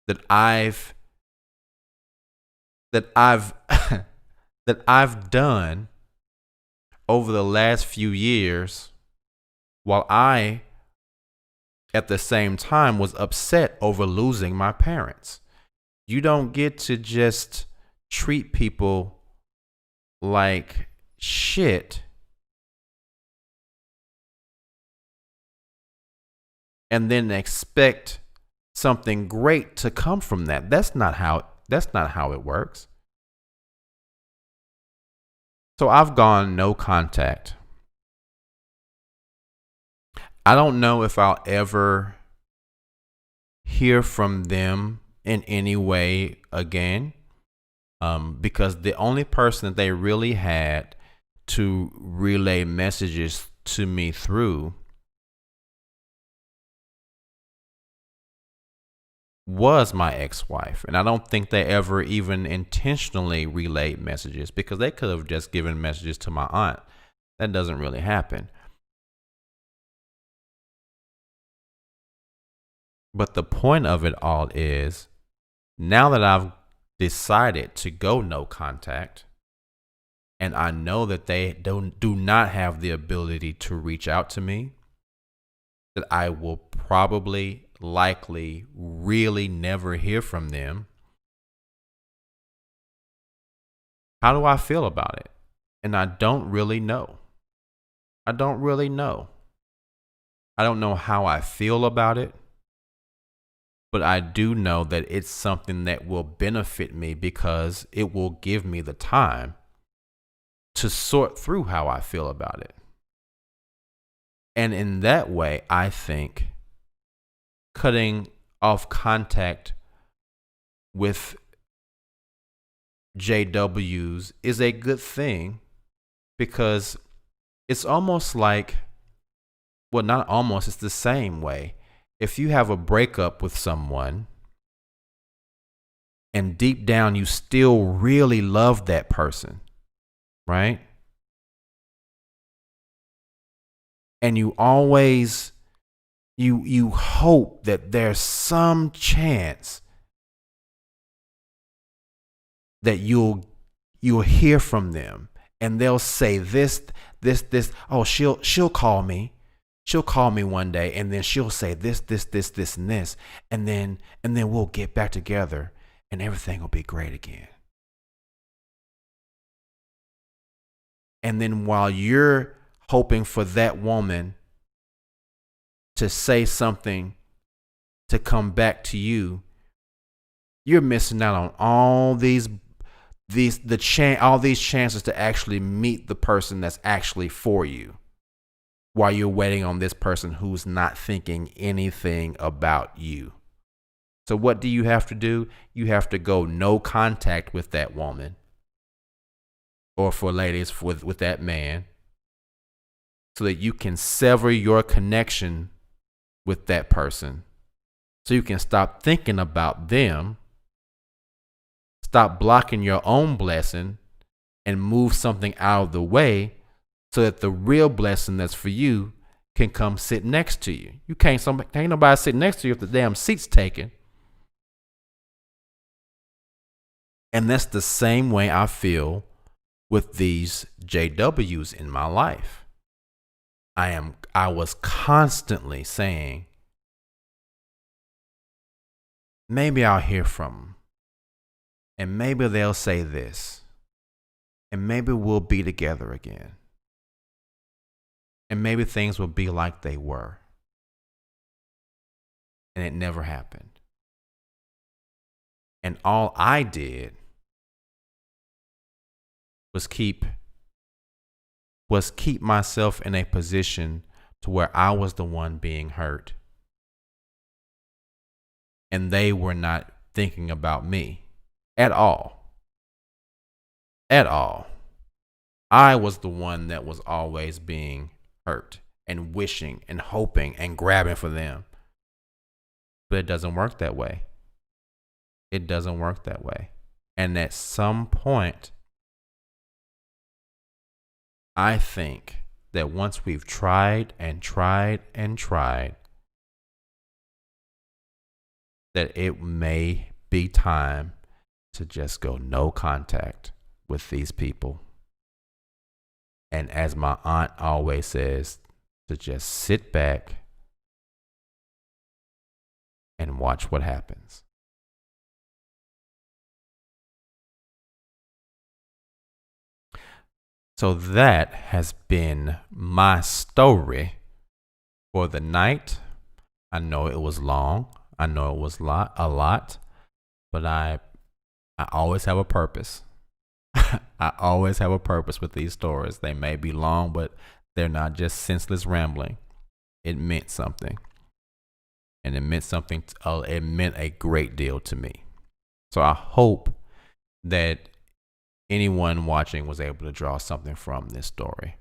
A: that I've that I've done over the last few years, while I at the same time was upset over losing my parents. You don't get to just treat people like shit and then expect something great to come from that. That's not how it works. So I've gone no contact. I don't know if I'll ever hear from them in any way again, because the only person that they really had to relay messages to me through was my ex-wife. And I don't think they ever even intentionally relayed messages, because they could have just given messages to my aunt. That doesn't really happen. But the point of it all is, now that I've decided to go no contact, and I know that they do not have the ability to reach out to me, that I will probably, likely, really never hear from them. How do I feel about it? And I don't really know. I don't know how I feel about it. But I do know that it's something that will benefit me, because it will give me the time to sort through how I feel about it. And in that way, I think cutting off contact with JWs is a good thing, because it's almost like, well, not almost, it's the same way. If you have a breakup with someone and deep down you still really love that person, right? And you always, you hope that there's some chance that you'll hear from them, and they'll say this. Oh, she'll call me. She'll call me one day, and then she'll say this, and this, and then we'll get back together, and everything will be great again. And then while you're hoping for that woman to say something to come back to you, you're missing out on all these chances to actually meet the person that's actually for you. while you're waiting on this person who's not thinking anything about you. So what do you have to do? You have to go no contact with that woman, or for ladies, with that man, so that you can sever your connection with that person, so you can stop thinking about them, stop blocking your own blessing, and move something out of the way so that the real blessing that's for you can come sit next to you. Can't nobody sit next to you if the damn seat's taken. And that's the same way I feel with these JWs in my life. I was constantly saying, maybe I'll hear from them, and maybe they'll say this, and maybe we'll be together again, and maybe things will be like they were. And it never happened. And all I did was keep myself in a position to where I was the one being hurt, and they were not thinking about me at all. At all. I was the one that was always being hurt and wishing and hoping and grabbing for them. But it doesn't work that way. It doesn't work that way. And at some point, I think that once we've tried and tried and tried, that it may be time to just go no contact with these people. And as my aunt always says, to just sit back and watch what happens. So that has been my story for the night. I know it was long. I know it was a lot, but I always have a purpose. I always have a purpose with these stories. They may be long, but they're not just senseless rambling. It meant something. And it meant something. It meant a great deal to me. So I hope that anyone watching was able to draw something from this story.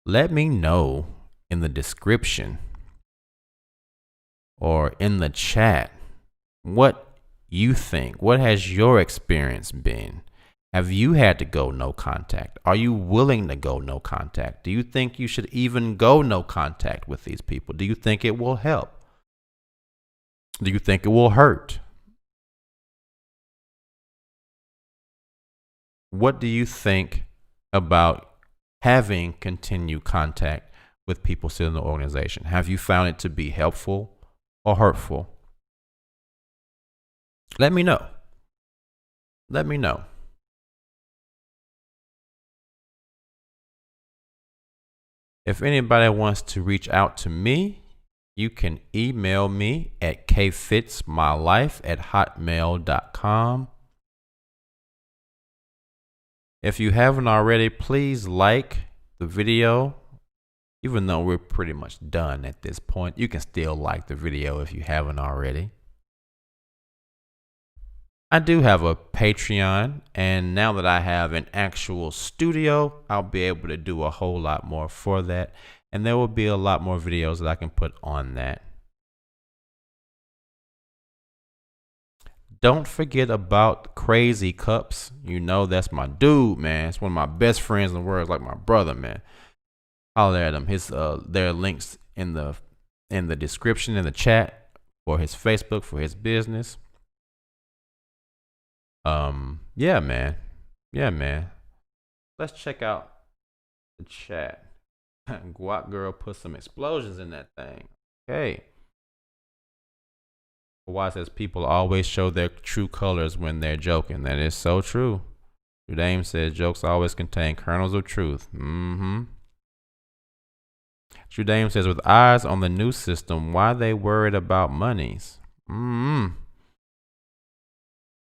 A: Let me know in the description or in the chat what you think. What has your experience been? Have you had to go no contact? Are you willing to go no contact? Do you think you should even go no contact with these people? Do you think it will help? Do you think it will hurt? What do you think about having continued contact with people still in the organization? Have you found it to be helpful or hurtful? Let me know. Let me know. If anybody wants to reach out to me, you can email me at kfitsmylife@hotmail.com. If you haven't already, please like the video. Even though we're pretty much done at this point, you can still like the video if you haven't already. I do have a Patreon, and now that I have an actual studio, I'll be able to do a whole lot more for that, and there will be a lot more videos that I can put on that. Don't forget about Crazy Cups. You know that's my dude, man. It's one of my best friends in the world. It's like my brother, man. Holler at him. There are links in the description, in the chat, for his Facebook, for his business. Yeah, man. Let's check out the chat. Guac Girl put some explosions in that thing. Okay. Why says people always show their true colors when they're joking. That is so true. Judame says jokes always contain kernels of truth. Judame says with eyes on the new system, why they worried about monies?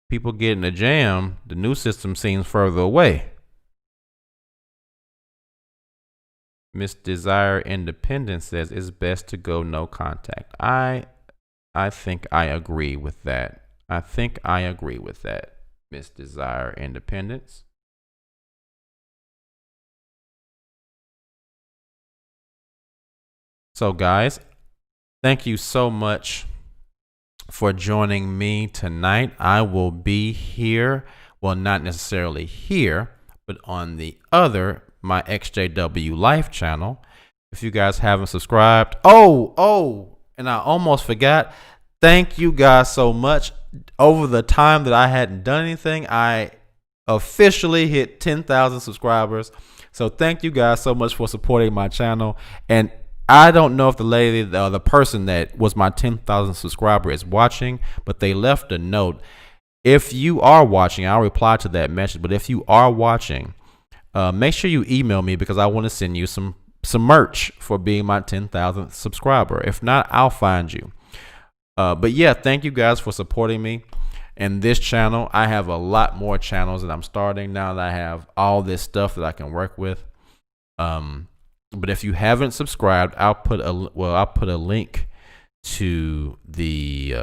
A: People get in a jam, the new system seems further away. Miss Desire Independence says it's best to go no contact. I think I agree with that. Miss Desire Independence. So guys, thank you so much for joining me tonight. I will be here, well, not necessarily here, but on the other my EXJW Life channel. If you guys haven't subscribed, and I almost forgot. Thank you guys so much. Over the time that I hadn't done anything, I officially hit 10,000 subscribers. So thank you guys so much for supporting my channel. And I don't know if the person that was my 10,000 subscriber is watching, but they left a note. If you are watching, I'll reply to that message. But if you are watching, make sure you email me, because I want to send you some merch for being my 10,000th subscriber. If not, I'll find you. But yeah, thank you guys for supporting me and this channel. I have a lot more channels that I'm starting now that I have all this stuff that I can work with. But if you haven't subscribed, I'll put a link to the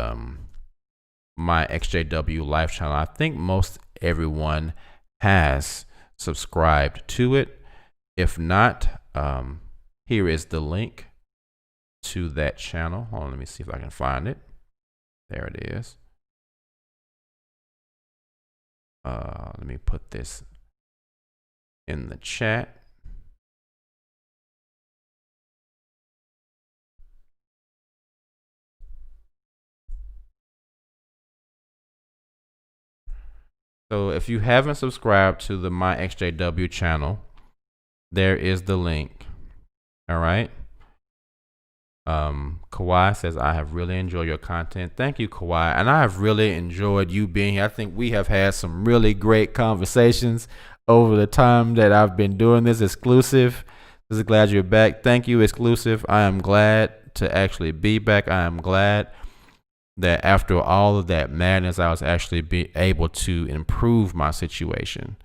A: my EXJW Life channel. I think most everyone has subscribed to it. If not, here is the link to that channel. Hold on, let me see if I can find it. There it is. Let me put this in the chat. So if you haven't subscribed to the My EXJW channel, there is the link. All right. Kawhi says, I have really enjoyed your content. Thank you, Kawhi. And I have really enjoyed you being here. I think we have had some really great conversations over the time that I've been doing this exclusive. Just glad you're back. Thank you, exclusive. I am glad to actually be back. I am glad that after all of that madness, I was actually be able to improve my situation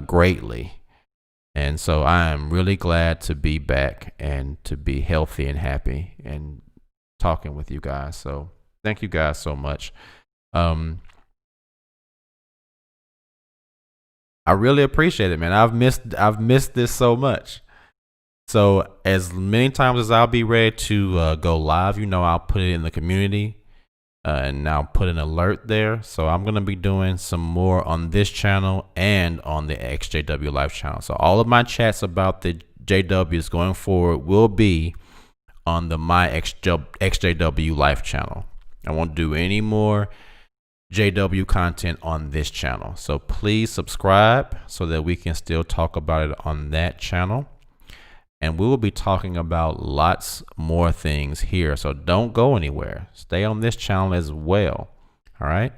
A: greatly. And so I am really glad to be back and to be healthy and happy and talking with you guys. So thank you guys so much. I really appreciate it, man. I've missed this so much. So as many times as I'll be ready to go live, I'll put it in the community. And now put an alert there. So I'm going to be doing some more on this channel and on the EXJW Life channel. So all of my chats about the JWs going forward will be on the My EXJW Life channel. I won't do any more JW content on this channel. So please subscribe so that we can still talk about it on that channel. And we will be talking about lots more things here. So don't go anywhere. Stay on this channel as well. All right.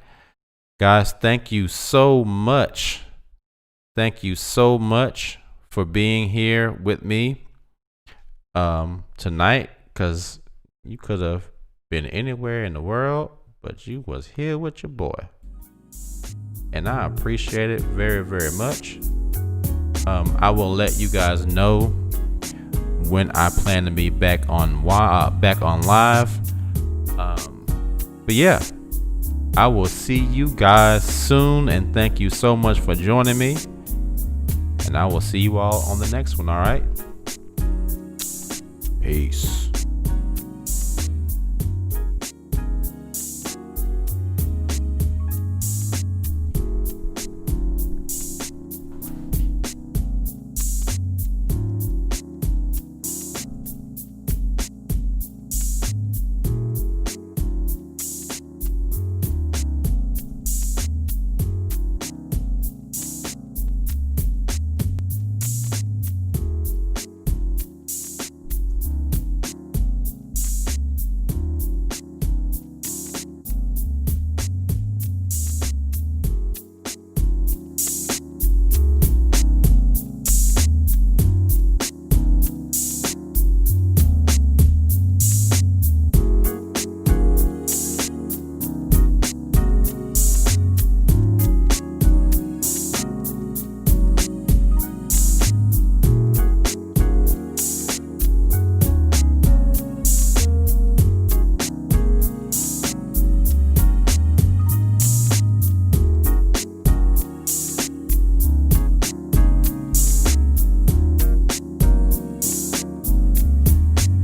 A: Guys, thank you so much. Thank you so much for being here with me tonight, because you could have been anywhere in the world, but you was here with your boy. And I appreciate it very, very much. I will let you guys know when I plan to be back on live. But yeah, I will see you guys soon, and thank you so much for joining me. And I will see you all on the next one. All right. Peace.